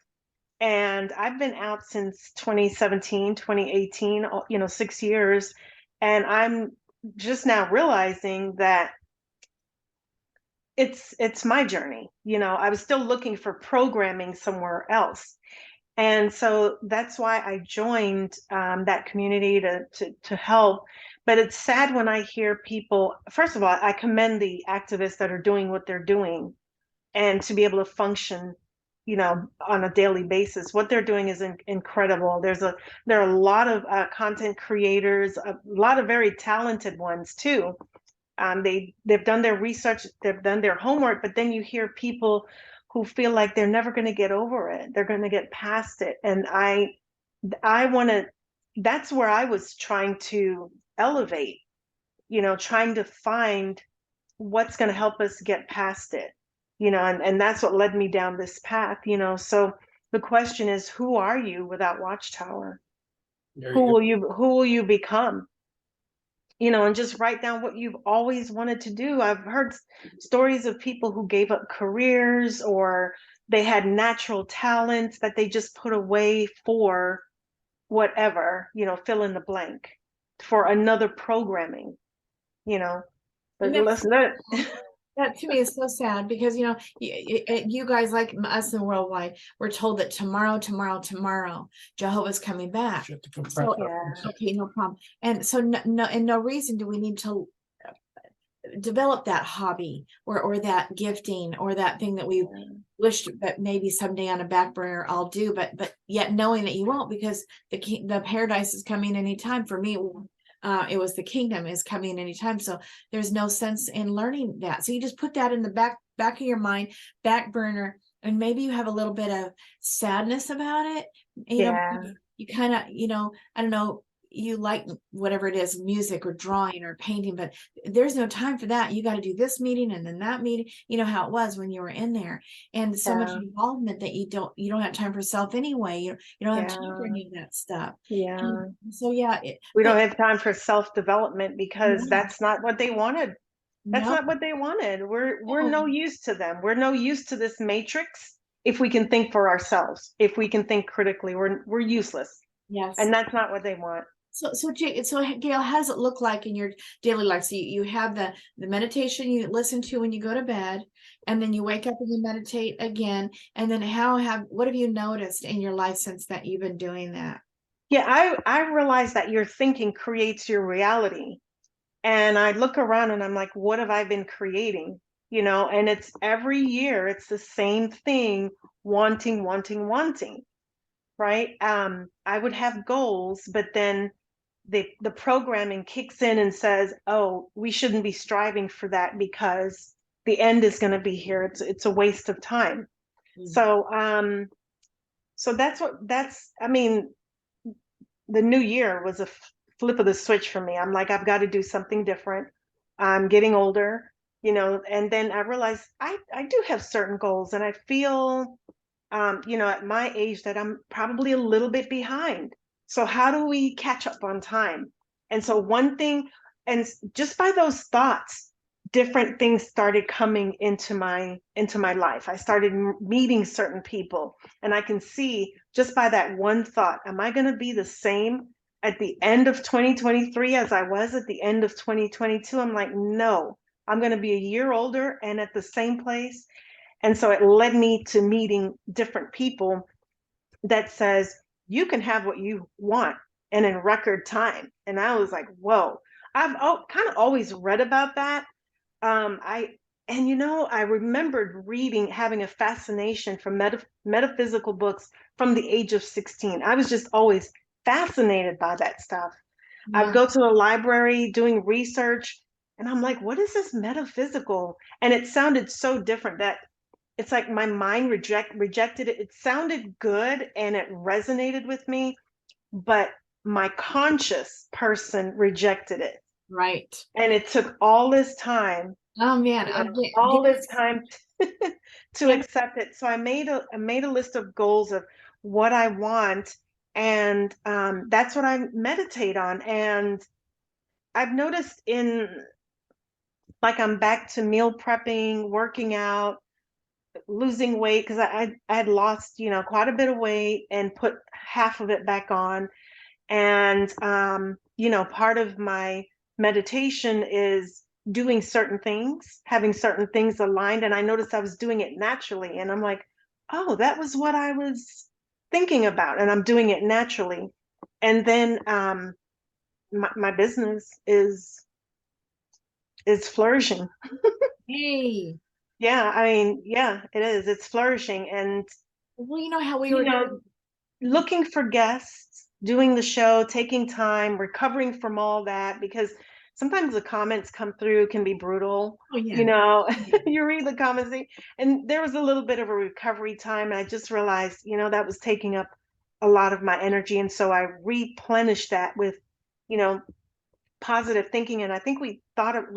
And I've been out since 2017, 2018, 6 years. And I'm just now realizing that it's my journey. I was still looking for programming somewhere else. And so that's why I joined that community to help. But it's sad when I hear people, first of all, I commend the activists that are doing what they're doing and to be able to function on a daily basis. What they're doing is incredible. There are a lot of content creators, a lot of very talented ones too. They've done their research, they've done their homework, but then you hear people who feel like they're never going to get over it. They're going to get past it. And I want to, that's where I was trying to elevate, trying to find what's going to help us get past it. And that's what led me down this path. So the question is, who are you without Watchtower? Who will you become? And just write down what you've always wanted to do. I've heard stories of people who gave up careers, or they had natural talents that they just put away for whatever, fill in the blank, for another programming, but that to me is so sad because you guys, like us in worldwide, we're told that tomorrow Jehovah's coming back. So okay, no problem. And so no reason do we need to develop that hobby or that gifting or that thing that we wished that maybe someday on a back burner I'll do, but yet knowing that you won't, because the paradise is coming anytime. For me, it was the kingdom is coming anytime. So there's no sense in learning that. So you just put that in the back of your mind, back burner, and maybe you have a little bit of sadness about it. You know, you kind of, I don't know, you like whatever it is, music or drawing or painting, but there's no time for that. You got to do this meeting and then that meeting. You know how it was when you were in there, and so much involvement that you don't have time for self anyway. You don't have time for any of that stuff. And so we don't have time for self-development because that's not what they wanted. That's not what they wanted. We're no use to them. We're no use to this matrix. If we can think for ourselves, if we can think critically, we're useless. Yes. And that's not what they want. So Gail, how does it look like in your daily life? So you have the meditation you listen to when you go to bed, and then you wake up and you meditate again. And then what have you noticed in your life since that you've been doing that? Yeah, I realize that your thinking creates your reality. And I look around and I'm like, what have I been creating? And it's every year, it's the same thing, wanting, right? I would have goals, but then the programming kicks in and says, oh, we shouldn't be striving for that because the end is going to be here. It's a waste of time. Mm-hmm. So I mean, the new year was a flip of the switch for me. I'm like, I've got to do something different. I'm getting older, and then I realized I do have certain goals, and I feel, at my age that I'm probably a little bit behind. So how do we catch up on time? And so one thing, and just by those thoughts, different things started coming into my life. I started meeting certain people, and I can see just by that one thought, am I going to be the same at the end of 2023 as I was at the end of 2022? I'm like, no, I'm going to be a year older and at the same place. And so it led me to meeting different people that says, you can have what you want and in record time. And I was like, whoa, I've kind of always read about that. I remembered having a fascination for metaphysical books from the age of 16. I was just always fascinated by that stuff. I would go to the library doing research, and I'm like, what is this metaphysical? And it sounded so different that it's like my mind rejected it. It sounded good and it resonated with me, but my conscious person rejected it. Right. And it took all this time. Oh man, all this time to accept it. So I made a list of goals of what I want, and that's what I meditate on. And I've noticed I'm back to meal prepping, working out, losing weight, because I had lost quite a bit of weight and put half of it back on. And part of my meditation is doing certain things, having certain things aligned, and I noticed I was doing it naturally, and I'm like, oh, that was what I was thinking about, and I'm doing it naturally. And then my business is flourishing. Hey. Yeah, I mean, yeah, it is. It's flourishing. And well, you know how we were looking for guests, doing the show, taking time, recovering from all that, because sometimes the comments come through can be brutal. Oh, yeah. You read the comments, and there was a little bit of a recovery time, and I just realized, that was taking up a lot of my energy. And so I replenished that with, positive thinking. And I think we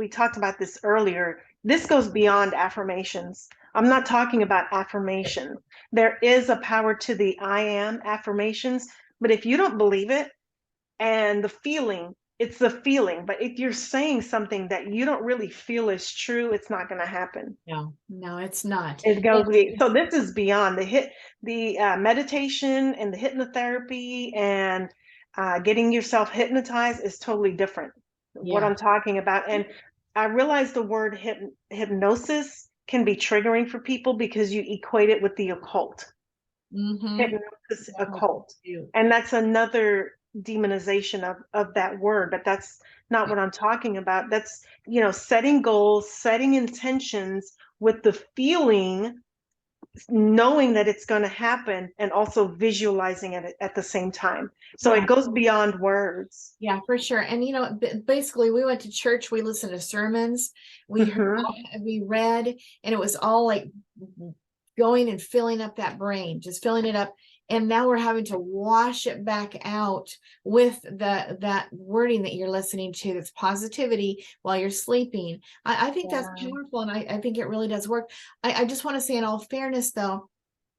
talked about this earlier. This goes beyond affirmations. I'm not talking about affirmation. There is a power to the I am affirmations, but if you don't believe it, and the feeling, it's the feeling. But if you're saying something that you don't really feel is true, it's not going to happen. No, it's not. It goes. So this is beyond the meditation and the hypnotherapy, and getting yourself hypnotized is totally different. What I'm talking about. And I realize the word hypnosis can be triggering for people because you equate it with the occult. Mm-hmm. Hypnosis, occult. And that's another demonization of that word, but that's not what I'm talking about. That's, you know, setting goals, setting intentions with the feeling, knowing that it's going to happen, and also visualizing it at the same time. So Yeah. it goes beyond words. Yeah, for sure. And you know, basically we went to church, we listened to sermons, we heard, we read, and it was all like going and filling up that brain, just filling it up. And now we're having to wash it back out with that wording that you're listening to, that's positivity while you're sleeping. I think that's powerful, and I think it really does work. I just want to say, in all fairness though,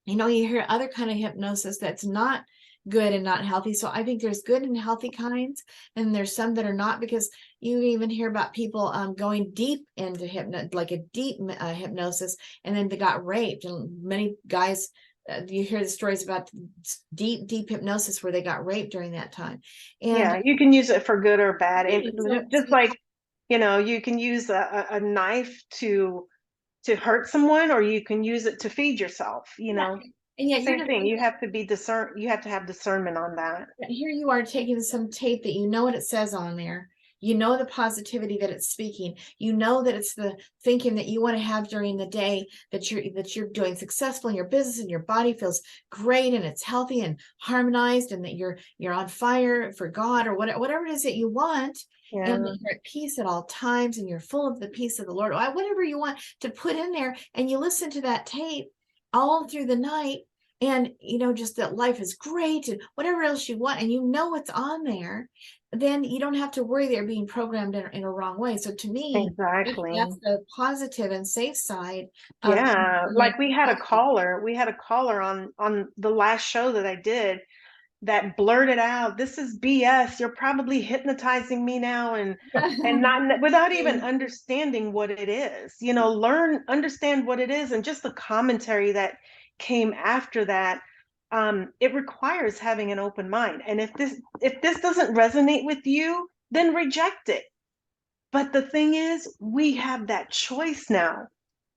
you know, you hear other kind of hypnosis that's not good and not healthy. So I think there's good and healthy kinds, and there's some that are not, because you even hear about people going deep into like a deep hypnosis, and then they got raped. And many guys, you hear the stories about deep hypnosis where they got raped during that time. And yeah, you can use it for good or bad. And so, just like, you know, you can use a knife to hurt someone, or you can use it to feed yourself, you know. and yet Same thing. You have to be you have to have discernment on that. Here you are taking some tape that you know what it says on there. You know the positivity that it's speaking. You know that it's the thinking that you want to have during the day, that you're doing successful in your business, and your body feels great and it's healthy and harmonized, and that you're on fire for God, or whatever it is that you want. Yeah. And you're at peace at all times, and you're full of the peace of the Lord. Whatever you want to put in there, and you listen to that tape all through the night, and you know, just that life is great and whatever else you want, and you know it's on there, then you don't have to worry they're being programmed in a wrong way. So to me, Exactly. that's the positive and safe side. Yeah, like we had a caller on the last show that I did that blurted out, "This is BS. You're probably hypnotizing me now," and not without even understanding what it is. You know, understand what it is, and just the commentary that came after that. It requires having an open mind, and if this doesn't resonate with you, then reject it. But the thing is, we have that choice now.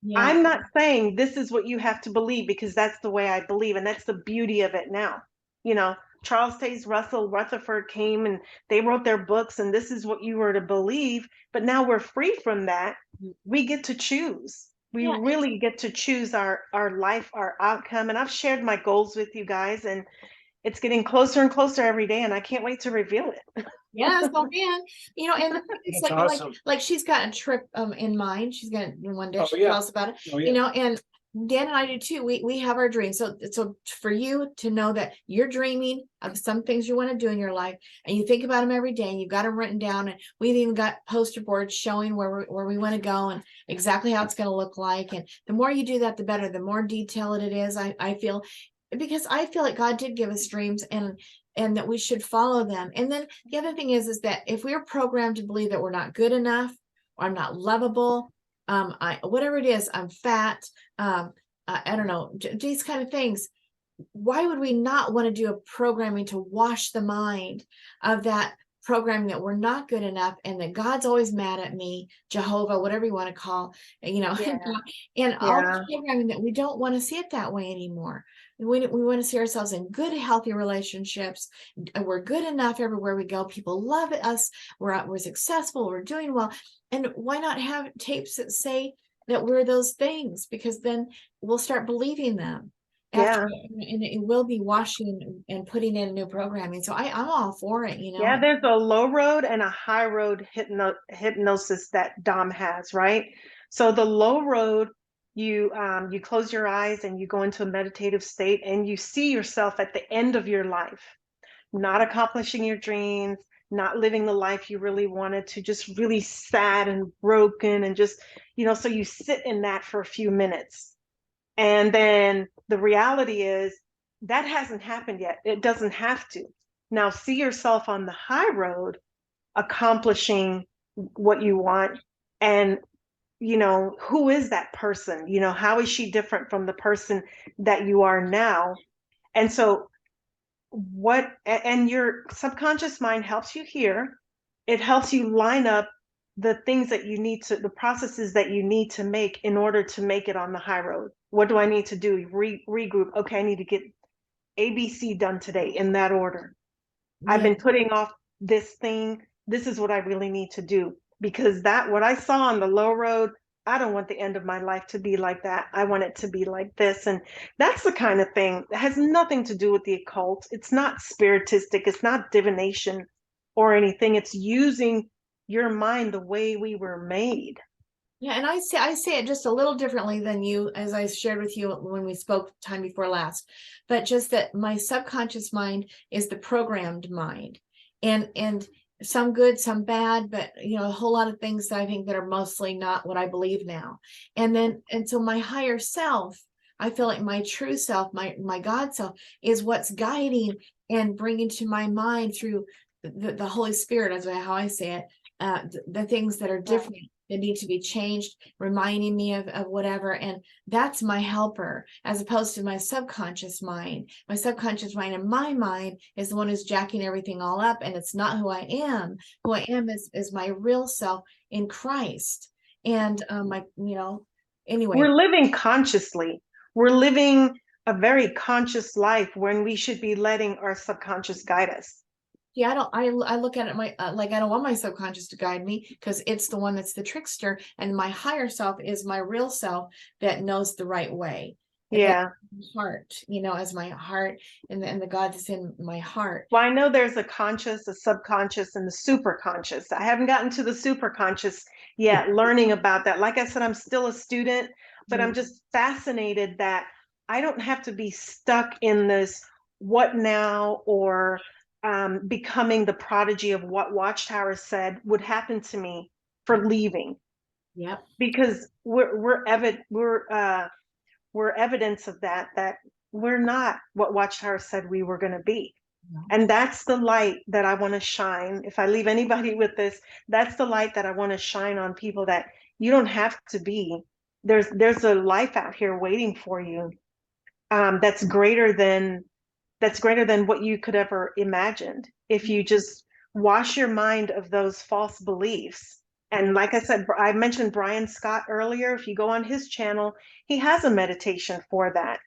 Yeah. I'm not saying this is what you have to believe, because that's the way I believe, and that's the beauty of it now. You know, Charles Taze Russell, Rutherford came and they wrote their books, and this is what you were to believe. But now we're free from that. We get to choose. We really get to choose our life, our outcome. And I've shared my goals with you guys, and it's getting closer and closer every day, and I can't wait to reveal it. Yes, oh man, you know, and it's That's awesome. like she's got a trip in mind. She's gonna one day Oh, she'll yeah. tell us about it. Oh, yeah. You know, and Dan and I do too. We have our dreams. So for you to know that you're dreaming of some things you want to do in your life, and you think about them every day, and you've got them written down, and we've even got poster boards showing where we want to go and exactly how it's going to look like. And the more you do that, the better. The more detailed it is, I feel, because I feel like God did give us dreams, and that we should follow them. And then the other thing is that if we're programmed to believe that we're not good enough, or I'm not lovable, whatever it is, I'm fat, I don't know, these kind of things, why would we not want to do a programming to wash the mind of that programming that we're not good enough, and that God's always mad at me, Jehovah, whatever you want to call, you know, and all this programming that we don't want to see it that way anymore. We want to see ourselves in good, healthy relationships. We're good enough everywhere we go. People love us. We're successful. We're doing well. And why not have tapes that say that we're those things? Because then we'll start believing them. And it will be washing and putting in new programming. So I'm all for it, you know. Yeah, there's a low road and a high road hypnosis that Dom has, right? So the low road, you close your eyes and you go into a meditative state, and you see yourself at the end of your life, not accomplishing your dreams, not living the life you really wanted to, just really sad and broken, and just, you know, so you sit in that for a few minutes. And then the reality is that hasn't happened yet. It doesn't have to. Now see yourself on the high road, accomplishing what you want. And, you know, who is that person? You know, how is she different from the person that you are now? And so and your subconscious mind helps you here. It helps you line up the things that you need to, the processes that you need to make in order to make it on the high road. What do I need to do? Regroup. Okay, I need to get ABC done today in that order. I've been putting off this thing. This is what I really need to do, because what I saw on the low road, I don't want the end of my life to be like that. I want it to be like this. And that's the kind of thing that has nothing to do with the occult. It's not spiritistic. It's not divination or anything. It's using your mind the way we were made. Yeah, and I say it just a little differently than you, as I shared with you when we spoke time before last, but just that my subconscious mind is the programmed mind, and some good, some bad, but a whole lot of things that I think that are mostly not what I believe now. And so my higher self, I feel like my true self, my God self, is what's guiding and bringing to my mind through the Holy Spirit, as how I say it, the things that are different, that need to be changed, reminding me of whatever. And that's my helper, as opposed to my subconscious mind. My subconscious mind and my mind is the one who's jacking everything all up. And it's not who I am. Who I am is my real self in Christ. And anyway. We're living consciously. We're living a very conscious life when we should be letting our subconscious guide us. Yeah, I look at it like I don't want my subconscious to guide me, because it's the one that's the trickster, and my higher self is my real self that knows the right way. Yeah. Heart, as my heart, and the God that's in my heart. Well, I know there's a conscious, a subconscious, and the super conscious. I haven't gotten to the super conscious yet, learning about that. Like I said, I'm still a student, but I'm just fascinated that I don't have to be stuck in this what now, or becoming the prodigy of what Watchtower said would happen to me for leaving. Yep. Because we're evidence of that we're not what Watchtower said we were going to be. No. And that's the light that I want to shine. If I leave anybody with this, that's the light that I want to shine on people, that you don't have to be. There's a life out here waiting for you, that's greater than what you could ever imagined, if you just wash your mind of those false beliefs. And like I said, I mentioned Brian Scott earlier. If you go on his channel, he has a meditation for that,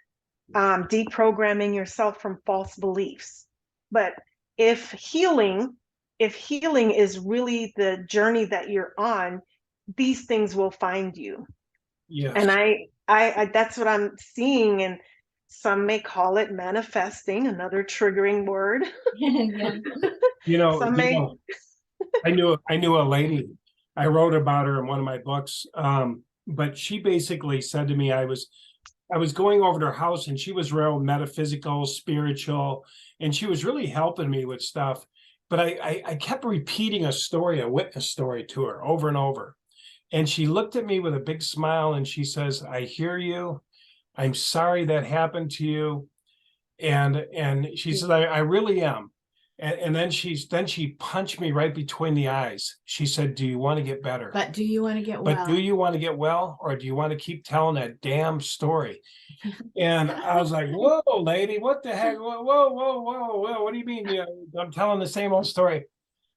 deprogramming yourself from false beliefs. But if healing is really the journey that you're on, these things will find you. Yes. And I that's what I'm seeing. And some may call it manifesting, another triggering word. Yeah. I knew a lady. I wrote about her in one of my books. But she basically said to me, I was going over to her house, and she was real metaphysical, spiritual, and she was really helping me with stuff. But I kept repeating a witness story to her over and over. And she looked at me with a big smile, and she says, "I hear you. I'm sorry that happened to you." And she said, I really am. And then she punched me right between the eyes. She said, "Do you want to get better? But do you want to get well? But do you want to get well, or do you want to keep telling that damn story?" And I was like, "Whoa, lady, what the heck? Whoa, whoa, whoa, whoa. What do you mean? I'm telling the same old story."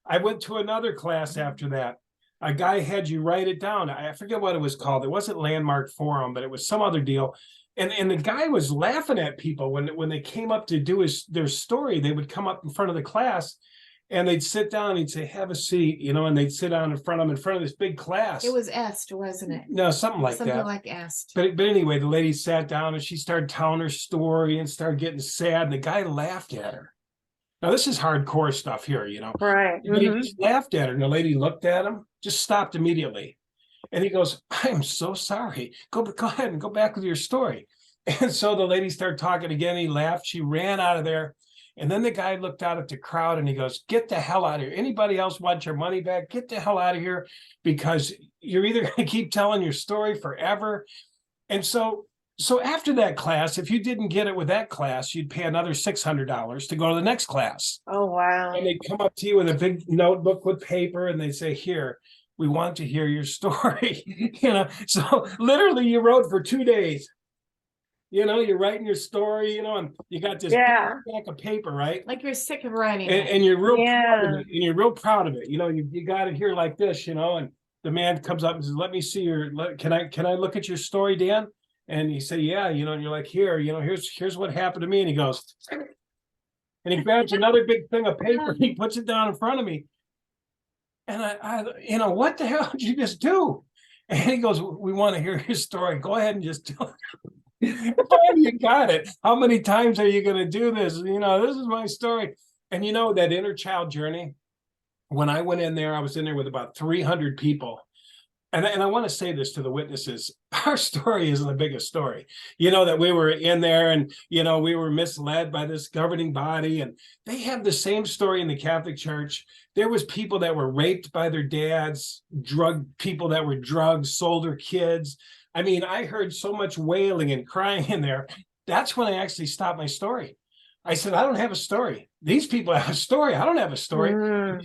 I went to another class after that. A guy had you write it down. I forget what it was called. It wasn't Landmark Forum, but it was some other deal. And the guy was laughing at people when they came up to do their story. They would come up in front of the class, and they'd sit down, and he'd say, "Have a seat," and they'd sit down in front of this big class. It was Est, wasn't it? No, something like that. Something like Est. But anyway, the lady sat down, and she started telling her story and started getting sad, and the guy laughed at her. Now, this is hardcore stuff here, Right. He just laughed at her, and the lady looked at him, just stopped immediately. And he goes, "I'm so sorry. Go ahead and go back with your story." And so the lady started talking again. He laughed. She ran out of there. And then the guy looked out at the crowd, and he goes, "Get the hell out of here. Anybody else want your money back? Get the hell out of here, because you're either going to keep telling your story forever." And so after that class, if you didn't get it with that class, you'd pay another $600 to go to the next class. Oh, wow. And they'd come up to you with a big notebook with paper, and they'd say, "Here, we want to hear your story." So literally you wrote for 2 days. You're writing your story, and you got this stack of paper, right? Like you're sick of writing and you're real proud of it. And you're real proud of it. You got it here like this, and the man comes up and says, "Let me see can I look at your story, Dan?" And you say, "Yeah," and you're like, "Here, here's what happened to me." And he goes, And he grabs another big thing of paper and he puts it down in front of me. And I what the hell did you just do? And he goes, we want to hear your story. Go ahead and just tell it. Oh, you got it. How many times are you going to do this? This is my story. And that inner child journey, when I went in there, I was in there with about 300 people. And I want to say this to the witnesses. Our story isn't the biggest story. That we were in there and, we were misled by this governing body. And they have the same story in the Catholic Church. There was people that were raped by their dads, people that were drugged, sold their kids. I mean, I heard so much wailing and crying in there. That's when I actually stopped my story. I said, I don't have a story. These people have a story. I don't have a story.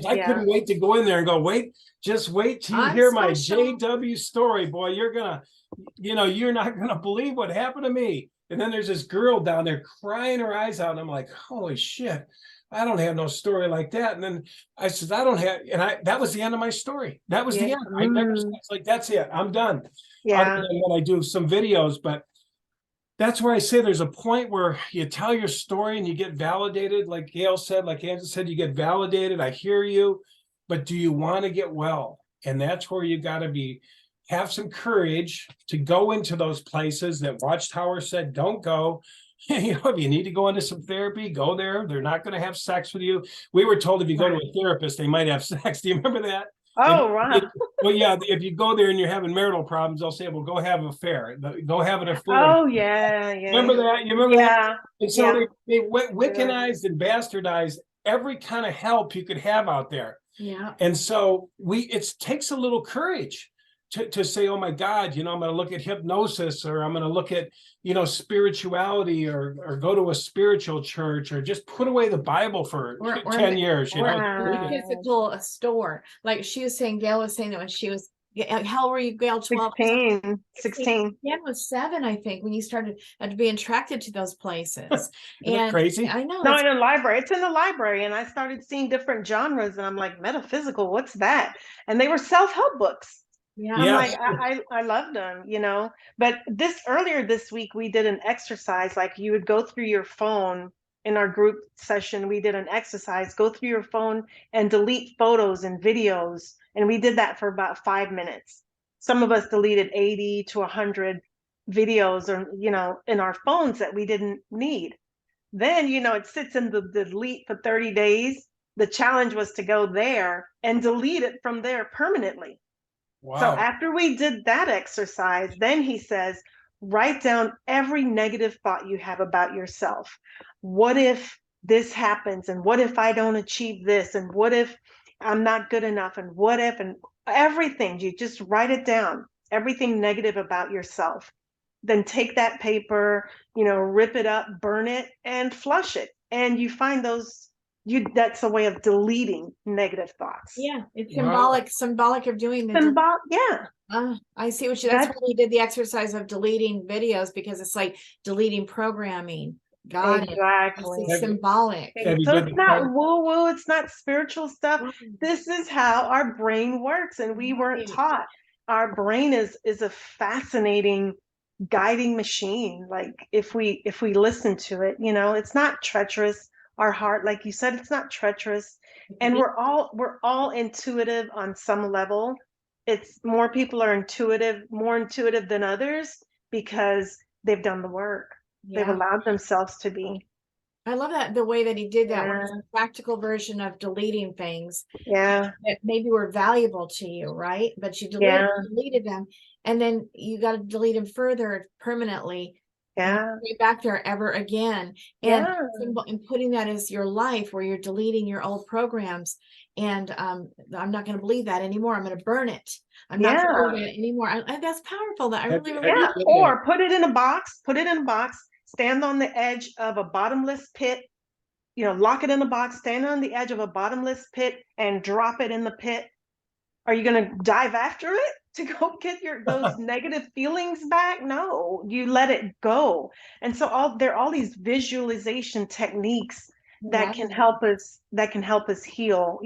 I couldn't wait to go in there and go, just wait till you hear my JW story, boy. You're not going to believe what happened to me. And then there's this girl down there crying her eyes out. And I'm like, holy shit, I don't have no story like that. And then I said, that was the end of my story. That was the end. I never, it's like, that's it. I'm done. Yeah. When I do some videos, but that's where I say there's a point where you tell your story and you get validated. Like Gail said, like Angela said, you get validated. I hear you, but do you want to get well? And that's where you got to have some courage to go into those places that Watchtower said, don't go. If you need to go into some therapy, go there. They're not going to have sex with you. We were told if you go to a therapist, they might have sex. Do you remember that? Oh, wow. Well, yeah, if you go there and you're having marital problems, they'll say, well, go have an affair. Go have an affair. Oh, yeah. Remember that? You remember that? And so they Wiccanized and bastardized every kind of help you could have out there. Yeah. And so it takes a little courage to say, oh my God, I'm going to look at hypnosis, or I'm going to look at, spirituality, or go to a spiritual church, or just put away the Bible for 10 years, or a physical store. Like Gail was saying that when she was, how were you, Gail? 12? 16. Yeah, it was 7, I think, when you started being attracted to those places. And crazy. I know. No, in the library. It's in the library. And I started seeing different genres, and I'm like, metaphysical, what's that? And they were self-help books. Yeah. I'm like, I loved them, but earlier this week, we did an exercise. Like, you would go through your phone in our group session. We did an exercise, go through your phone and delete photos and videos. And we did that for about 5 minutes. Some of us deleted 80 to 100 videos, or, in our phones that we didn't need. Then, it sits in the delete for 30 days. The challenge was to go there and delete it from there permanently. Wow. So after we did that exercise, then he says, write down every negative thought you have about yourself. What if this happens? And what if I don't achieve this? And what if I'm not good enough? And what if, and everything, you just write it down, everything negative about yourself. Then take that paper, rip it up, burn it, and flush it. And you find that's a way of deleting negative thoughts. Yeah, it's symbolic of doing I see what that's why we did the exercise of deleting videos, because it's like deleting programming. Exactly. It's symbolic. So it's not woo-woo, it's not spiritual stuff. This is how our brain works, and we weren't taught. Our brain is a fascinating guiding machine. Like, if we listen to it, it's not treacherous. Our heart, like you said, it's not treacherous. And we're all intuitive on some level. It's more people are more intuitive than others, because they've done the work. They've allowed themselves to be. I love that, the way that he did that. It's a practical version of deleting things that maybe were valuable to you, right? But you deleted them, and then you got to delete them further permanently. Get back there ever again, and putting that as your life, where you're deleting your old programs. And I'm not going to believe that anymore. I'm going to burn it. I'm not going to believe it anymore. That's powerful. That I really Or put it in a box. Stand on the edge of a bottomless pit. Lock it in a box. Stand on the edge of a bottomless pit and drop it in the pit. Are you going to dive after it to go get those negative feelings back? No, you let it go. And so there are all these visualization techniques that can help us heal,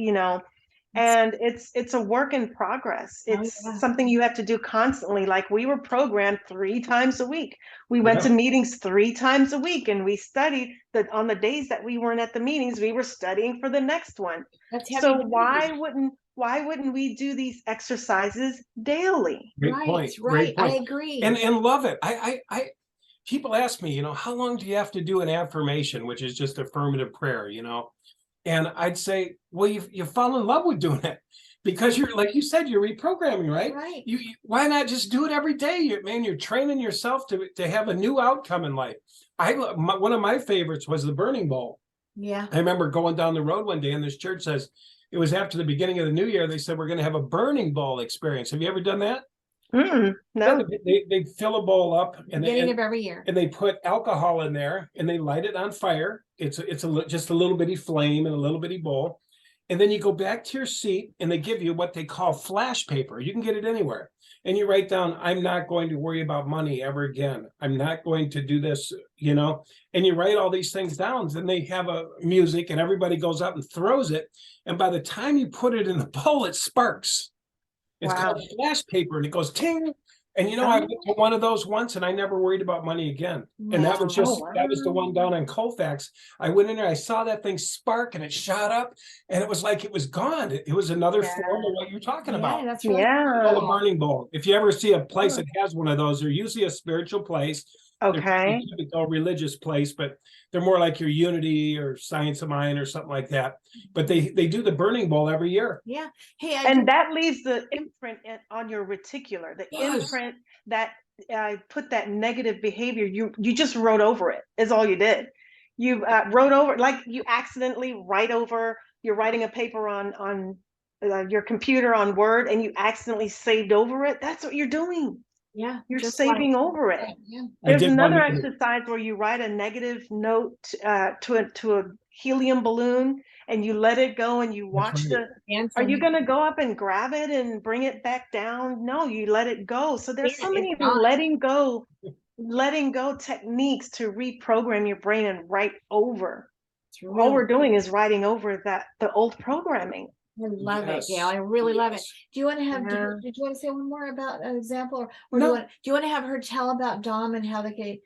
And it's a work in progress. Oh, It's yeah. something you have to do constantly. Like we were programmed 3 times a week. We went to meetings 3 times a week, and we studied that on the days that we weren't at the meetings, we were studying for the next one. That's So heavy duty. why wouldn't we do these exercises daily? Great Right, point. right. Great point. I agree. And love it. People ask me, how long do you have to do an affirmation, which is just affirmative prayer, And I'd say, well, you fall in love with doing it because you're, like you said, you're reprogramming, right? Right. Why not just do it every day? You're training yourself to have a new outcome in life. One of my favorites was the burning bowl. Yeah. I remember going down the road one day, and this church says, it was after the beginning of the new year, they said, we're going to have a burning bowl experience. Have you ever done that? No. They fill a bowl up Beginning of every year. and they put alcohol in there and they light it on fire. It's just a little bitty flame in a little bitty bowl. And then you go back to your seat and they give you what they call flash paper. You can get it anywhere. And you write down, I'm not going to worry about money ever again. I'm not going to do this, and you write all these things down. Then they have a music and everybody goes up and throws it. And by the time you put it in the bowl, it sparks. It's called flash paper, and it goes ting. And I went to one of those once, and I never worried about money again. And that was that was the one down on Colfax. I went in there, I saw that thing spark, and it shot up, and it was like it was gone. It was another form of what you're talking about. That's really A burning bowl. If you ever see a place that has one of those, they're usually a spiritual place. Okay. They're a typical religious place, but they're more like your Unity or Science of Mind or something like that. But they do the burning bowl every year. Yeah. Hey, and that leaves the imprint on your reticular, the Yes. imprint that put that negative behavior. You just wrote over it, is all you did. You wrote over, like you accidentally write over, you're writing a paper on your computer on Word, and you accidentally saved over it. That's what you're doing. Yeah. You're saving over it. Yeah. There's another exercise where you write a negative note to a helium balloon, and you let it go, and you watch are you going to go up and grab it and bring it back down? No, you let it go. So there's so many letting go techniques to reprogram your brain and write over. All we're doing is writing over the old programming. I love it, Gail. I really love it. Do you want to have? Did you want to say one more about an example, or no. do you want to have her tell about Dom and how they can?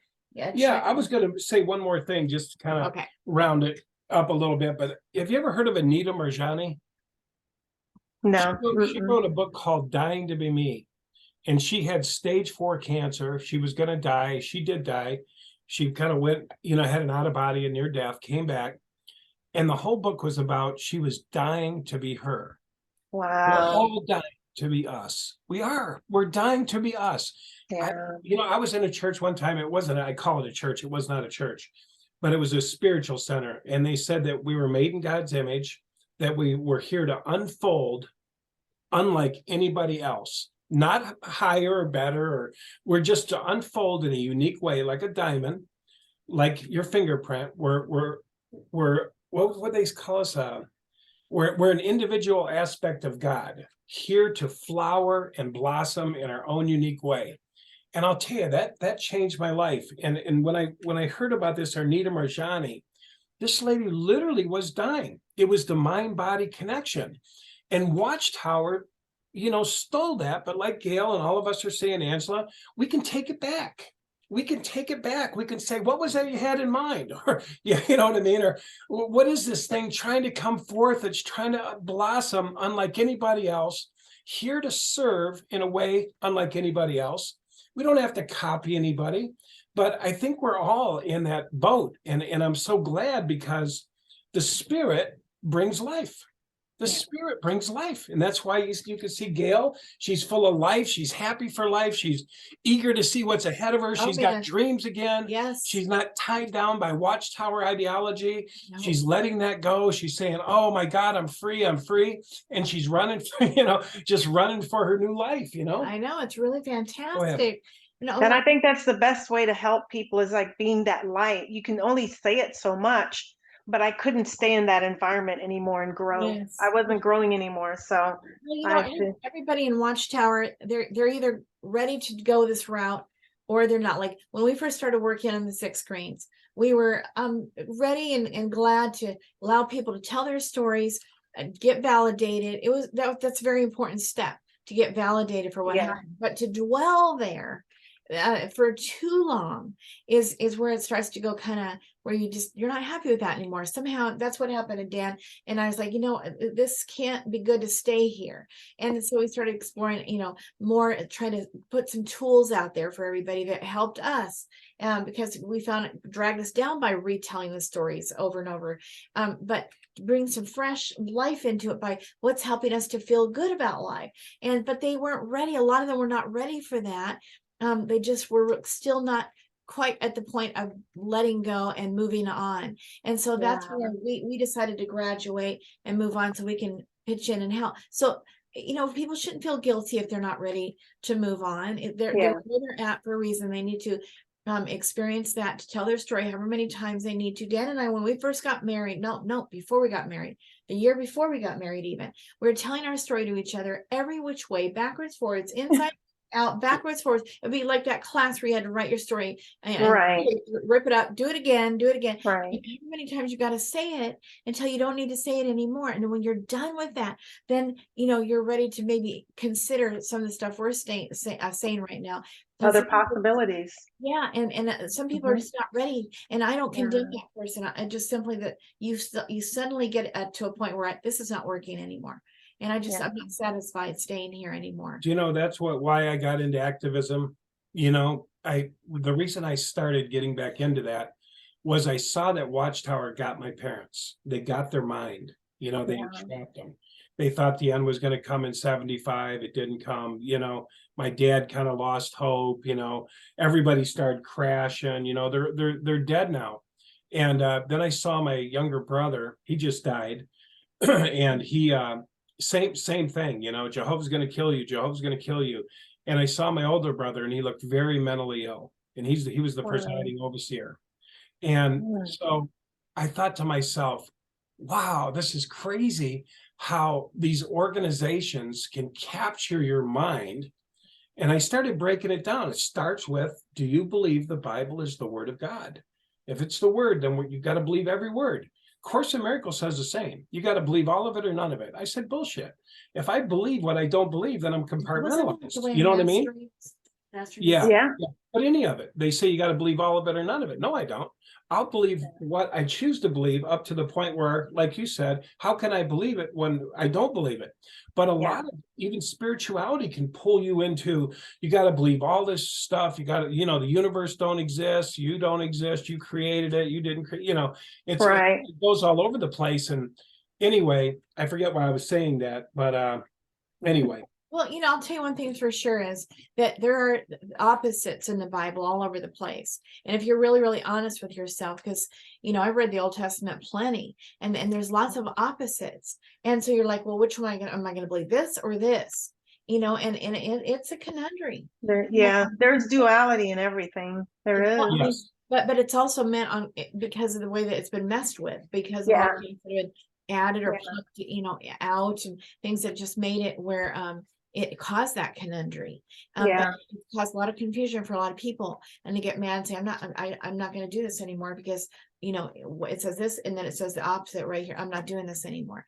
Yeah, I was going to say one more thing, just to kind of round it up a little bit. But have you ever heard of Anita Marjani? No. She wrote a book called Dying to Be Me, and she had stage 4 cancer. She was going to die. She did die. She kind of went, had an out of body and near death, came back. And the whole book was about, she was dying to be her. Wow. We're all dying to be us. We're dying to be us. Yeah. I was in a church one time. I call it a church. It was not a church, but it was a spiritual center. And they said that we were made in God's image, that we were here to unfold unlike anybody else, not higher or better, we're just to unfold in a unique way, like a diamond, like your fingerprint. We're what would they call us? We're an individual aspect of God, here to flower and blossom in our own unique way. And I'll tell you, that changed my life. And when I heard about this, Anita Marjani, this lady literally was dying. It was the mind-body connection. And Watchtower, stole that. But like Gail and all of us are saying, Angela, we can take it back. We can take it back. We can say, what was that you had in mind? Or, you know what I mean? Or what is this thing trying to come forth? It's trying to blossom unlike anybody else, here to serve in a way unlike anybody else. We don't have to copy anybody, but I think we're all in that boat. And I'm so glad, because the Spirit brings life. The Spirit brings life. And that's why you can see Gail. She's full of life. She's happy for life. She's eager to see what's ahead of her. She's got dreams again. Yes. She's not tied down by Watchtower ideology. No. She's letting that go. She's saying, oh my God, I'm free. I'm free. And she's running, just running for her new life, I know. It's really fantastic. And I think that's the best way to help people, is like being that light. You can only say it so much, but I couldn't stay in that environment anymore and grow. Yes. I wasn't growing anymore. So everybody in Watchtower, they're either ready to go this route or they're not. Like when we first started working on the 6 screens, we were ready and glad to allow people to tell their stories, get validated. That's a very important step, to get validated for what happened, but to dwell there for too long is where it starts to go kind of where you're not happy with that anymore. Somehow that's what happened to Dan. And I was like, this can't be good to stay here. And so we started exploring, more, trying to put some tools out there for everybody that helped us. Because we found it dragged us down by retelling the stories over and over. But bring some fresh life into it by what's helping us to feel good about life. But they weren't ready. A lot of them were not ready for that. They just were still not quite at the point of letting go and moving on. And so that's where we decided to graduate and move on so we can pitch in and help. So, people shouldn't feel guilty if they're not ready to move on. They're where they're at for a reason. They need to experience that, to tell their story however many times they need to. Dan and I, when we first got married, before we got married, the year before we got married even, we were telling our story to each other every which way, backwards, forwards, inside out, backwards, forwards. It'd be like that class where you had to write your story and rip it up, do it again. Right. How many times you got to say it until you don't need to say it anymore. And when you're done with that, then you're ready to maybe consider some of the stuff we're saying right now. Other possibilities. And some people are just not ready, and I don't condemn that person. I just simply that you suddenly get to a point where this is not working anymore. And I'm not satisfied staying here anymore. Do you know, that's why I got into activism? The reason I started getting back into that was I saw that Watchtower got my parents. They got their mind. They trapped them. They thought the end was going to come in 75. It didn't come. My dad kind of lost hope. Everybody started crashing. They're dead now. And then I saw my younger brother. He just died, and he same thing. Jehovah's going to kill you. Jehovah's going to kill you. And I saw my older brother, and he looked very mentally ill, and he was the presiding overseer. And so I thought to myself, wow, this is crazy how these organizations can capture your mind. And I started breaking it down. It starts with, do you believe the Bible is the word of God? If it's the word, then you've got to believe every word. Course in Miracles says the same. You got to believe all of it or none of it. I said, bullshit. If I believe what I don't believe, then I'm compartmentalized. You know what I mean? Yeah. But any of it, they say you got to believe all of it or none of it. No, I don't. I'll believe what I choose to believe up to the point where, like you said, how can I believe it when I don't believe it? But a lot of even spirituality can pull you into, you got to believe all this stuff. You got to, the universe don't exist. You don't exist. You created it. You didn't create, it goes all over the place. And anyway, I forget why I was saying that, but anyway. Well, I'll tell you one thing for sure is that there are opposites in the Bible all over the place. And if you're really, really honest with yourself, because, I've read the Old Testament plenty, and there's lots of opposites. And so you're like, well, which one am I going to believe, this or this? And it's a conundrum. There's duality in everything. There is. Yes. But it's also meant because of the way that it's been messed with, because of all things that have been added or plucked, out, and things that just made it where it caused that conundrum. But it caused a lot of confusion for a lot of people, and they get mad and say, I'm not going to do this anymore because it says this, and then it says the opposite right here. I'm not doing this anymore.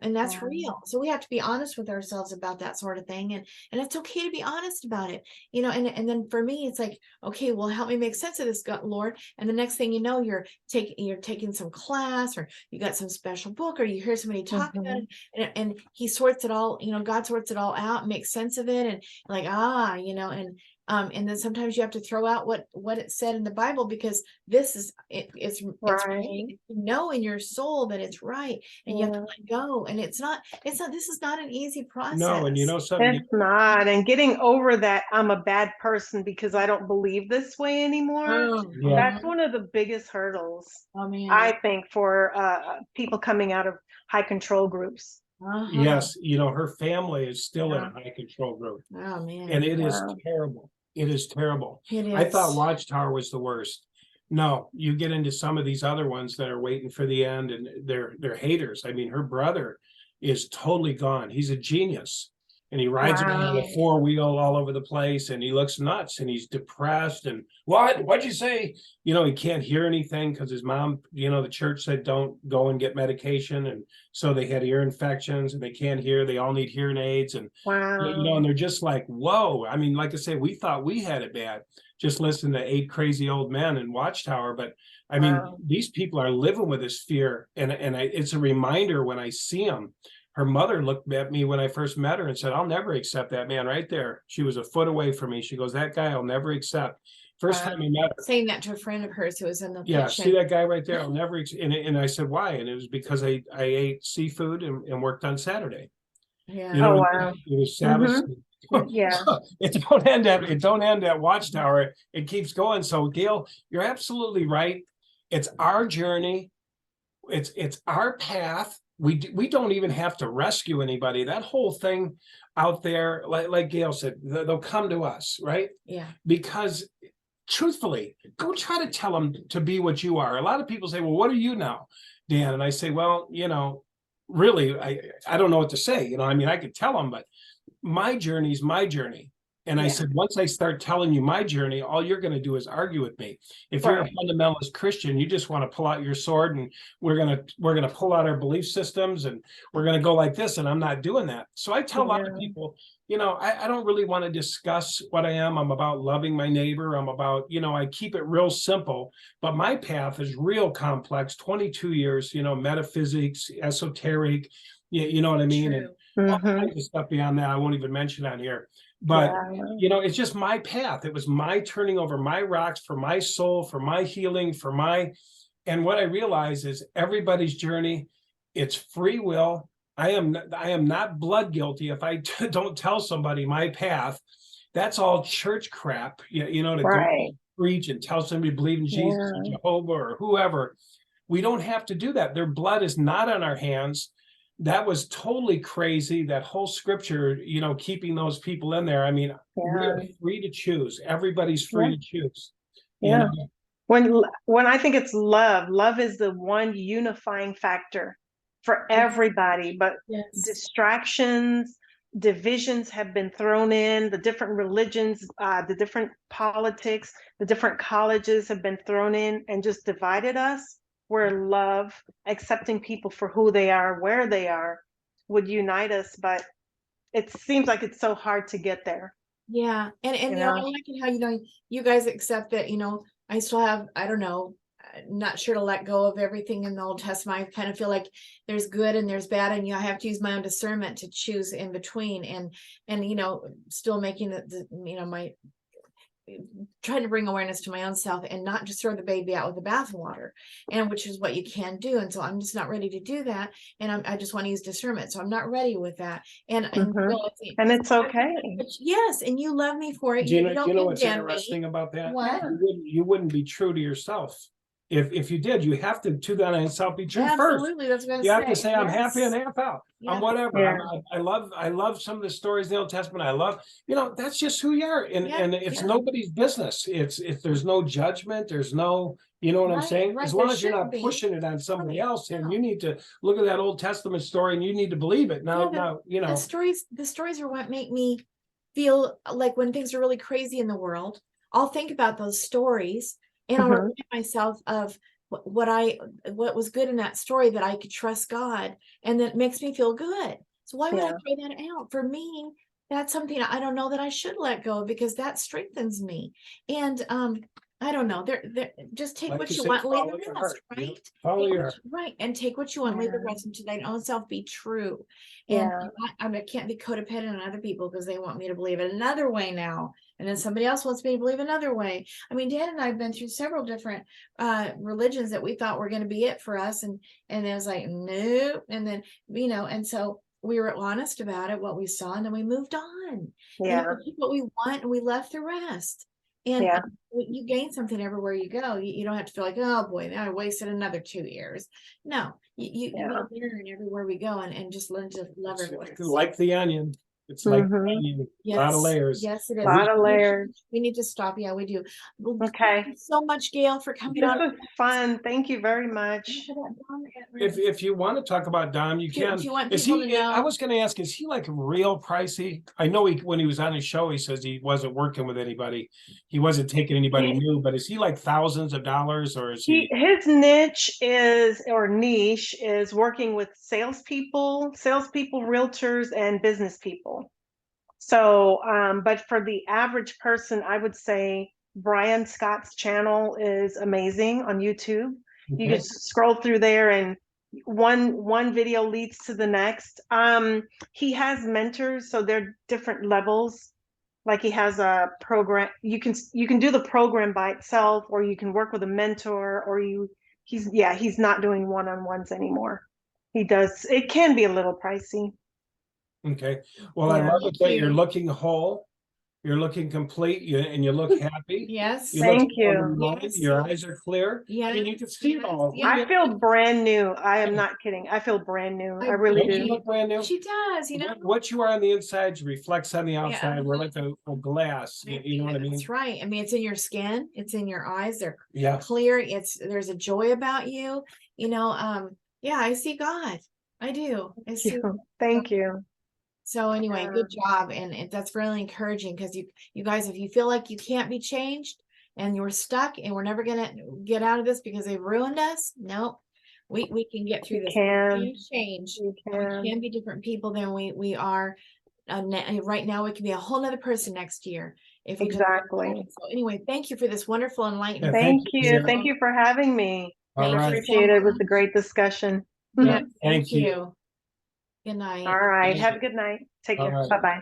And that's real. So we have to be honest with ourselves about that sort of thing. And it's okay to be honest about it, and then for me, it's like, okay, well, help me make sense of this, God, Lord. And the next thing you know, you're taking some class, or you got some special book, or you hear somebody talk about it, and he sorts it all, God sorts it all out, makes sense of it. And like, and then sometimes you have to throw out what it said in the Bible, because this is it's right. You know in your soul that it's right, and you have to let go. And it's not this is not an easy process. No, and something, it's not. And getting over that I'm a bad person because I don't believe this way anymore. That's one of the biggest hurdles, I think, for people coming out of high control groups. Yes, her family is still in a high control group. Oh man. And it is terrible. It is terrible. It is. I thought Watchtower was the worst. No, you get into some of these other ones that are waiting for the end, and they're haters. I mean, her brother is totally gone. He's a genius. and he rides around on a Wow. 4-wheel all over the place, and he looks nuts, and he's depressed, and what'd you say? You know, he can't hear anything because his mom, you know, the church said don't go and get medication, and so they had ear infections, and they can't hear. They all need hearing aids, and you know, Wow. and they're just like, whoa. I mean, like I say, we thought we had it bad. Just listen to 8 crazy old men in Watchtower, but I mean, Wow. these people are living with this fear, and it's a reminder when I see them. Her mother looked at me when I first met her and said, "I'll never accept that man right there." She was a foot away from me. She goes, "That guy I'll never accept." First Wow. time I met her. Saying that to a friend of hers who was in the Yeah, kitchen. see that guy right there? I'll never. And I said, "Why?" And it was because I ate seafood and worked on Saturday. Yeah. You know, Oh, what I wow. mean? It was Sabbath. Yeah. It don't end at Watchtower. It keeps going. So Gail, you're absolutely right. It's our journey. It's our path. We don't even have to rescue anybody. That whole thing out there, like Gail said, they'll come to us, right? Yeah. Because truthfully, go try to tell them to be what you are. A lot of people say, "Well, what are you now, Dan?" And I say, "Well, you know, really, I don't know what to say. You know, I mean, I could tell them, but my journey is my journey." And I Yeah. said, once I start telling you my journey, all you're going to do is argue with me. If you're a Right. fundamentalist Christian, you just want to pull out your sword, and we're gonna pull out our belief systems, and we're gonna go like this. And I'm not doing that. So I tell a lot of Yeah. people, you know, I don't really want to discuss what I am. I'm about loving my neighbor. I'm about, you know, I keep it real simple, but my path is real complex. 22 years, you know, metaphysics, esoteric, you know what I mean? And True. all Mm-hmm. kinds of stuff beyond that I won't even mention on here. But Yeah. you know, it's just my path. It was my turning over my rocks for my soul, for my healing, for my, and what I realize is everybody's journey, it's free will. I am not blood guilty if I don't tell somebody my path. That's all church crap, you know, to go Right. preach and tell somebody to believe in Jesus or Yeah. Jehovah or whoever. We don't have to do that. Their blood is not on our hands. That was totally crazy. That whole scripture, you know, keeping those people in there. I mean, we are Yeah. free to choose. Everybody's free Yeah. to choose. You Yeah. know, When I think it's love, love is the one unifying factor for everybody, but Yes. distractions, divisions have been thrown in, the different religions, the different politics, the different colleges have been thrown in and just divided us, where love, accepting people for who they are, where they are, would unite us. But it seems like it's so hard to get there, Yeah. And you you know, I know? like it how, you know, you guys accept that, you know, I still have, I don't know, not sure to let go of everything in the Old Testament. I kind of feel like there's good and there's bad, and you know, I have to use my own discernment to choose in between, and you know, still making the you know, my trying to bring awareness to my own self and not just throw the baby out with the bathwater, and which is what you can do. And so I'm just not ready to do that, and I just want to use discernment, so I'm not ready with that. And Hmm. realizing, And it's okay. yes, and you love me for it. You Do don't you know what's condemn me. interesting about that? What? Yeah. You wouldn't be true to yourself. If you did, you have to that yourself be true first. Absolutely, that's what I was You have gonna to say. say, I'm happy and Yes. half out. I'm Yeah. whatever. Yeah. I love some of the stories in the Old Testament. I love, you know, that's just who you are. Yeah, And it's yeah. nobody's business. It's there's no judgment. There's no, you know what I'm Right, saying? right. As long There as you're shouldn't not be. pushing it on somebody Right. else, and No. you need to look at that Old Testament story and you need to believe it. Yeah, Now, you know, the stories are what make me feel like when things are really crazy in the world, I'll think about those stories and I'll Mhm. remind myself of what was good in that story, that I could trust God, and that makes me feel good. So why would I Yeah. throw that out? For me, that's something I don't know that I should let go of, because that strengthens me. And I don't know. There just take like what you you say, want, leave follow the your rest, heart. You know, right? follow Take your what right, and take what you want, leave the Yeah. rest, and to thine own self be true. And Yeah. I can't be codependent on other people because they want me to believe it another way now, and then somebody else wants me to believe another way. I mean, Dad and I have been through several different religions that we thought were going to be it for us, and it was like nope. And then, you know, and so we were honest about it, what we saw, and then we moved on. And Yeah. we took what we want and we left the rest. And Yeah. you gain something everywhere you go. You don't have to feel like, oh boy, now I wasted another 2 years. No, you Yeah. learn everywhere we go, and just learn to love everyone. like the onion. It's like Mhm. a lot of layers. Yes, it A is. lot of layers. We need to stop. Yeah, we do. Well, Okay. thank you so much, Gail, for coming This on. was fun. Thank you very much. If you want to talk about Dom, you Do you- can. do you want Is people he? to know? I was going to ask, is he like real pricey? I know when he was on his show, he says he wasn't working with anybody. He wasn't taking anybody new, but is he like thousands of dollars, or is he? His niche is, or niche is working with salespeople, realtors, and business people. So, but for the average person, I would say Brian Scott's channel is amazing on YouTube. You Okay. can scroll through there, and one video leads to the next. He has mentors, so they're different levels. Like he has a program. You can do the program by itself, or you can work with a mentor, or he's not doing one-on-ones anymore. He does. It can be a little pricey. Okay. Well, I Yeah. love it Thank that you. you're looking whole, you're looking complete, and you look happy. Yes. You look Thank you. unrefined, your eyes are clear. Yeah. I mean, you can see it all. Yeah. I feel brand new. I am not kidding. I feel brand new. I really Don't you do. look brand new? She does, you know. What you are on the inside reflects on the outside. Yeah. We're like a glass. You know what I mean? That's right. I mean, it's in your skin, it's in your eyes, they're Yeah. clear, there's a joy about you, you know. Yeah, I see God. I do. I see. Thank you. So anyway, good job. And that's really encouraging, because you guys, if you feel like you can't be changed and you're stuck and we're never gonna get out of this because they've ruined us, nope. We can get through this. We can change. You We can. can be different people than we are. Right now we can be a whole nother person next year if we just work Exactly. on it. So anyway, thank you for this wonderful enlightening. Yeah, Thank you. Sarah. Thank you for having me. All Thank right. you so Appreciate it. It was much. a great discussion. Yeah, Thank you. Good night. All right. Thank Have you. a good night. Take All care. right. Bye-bye.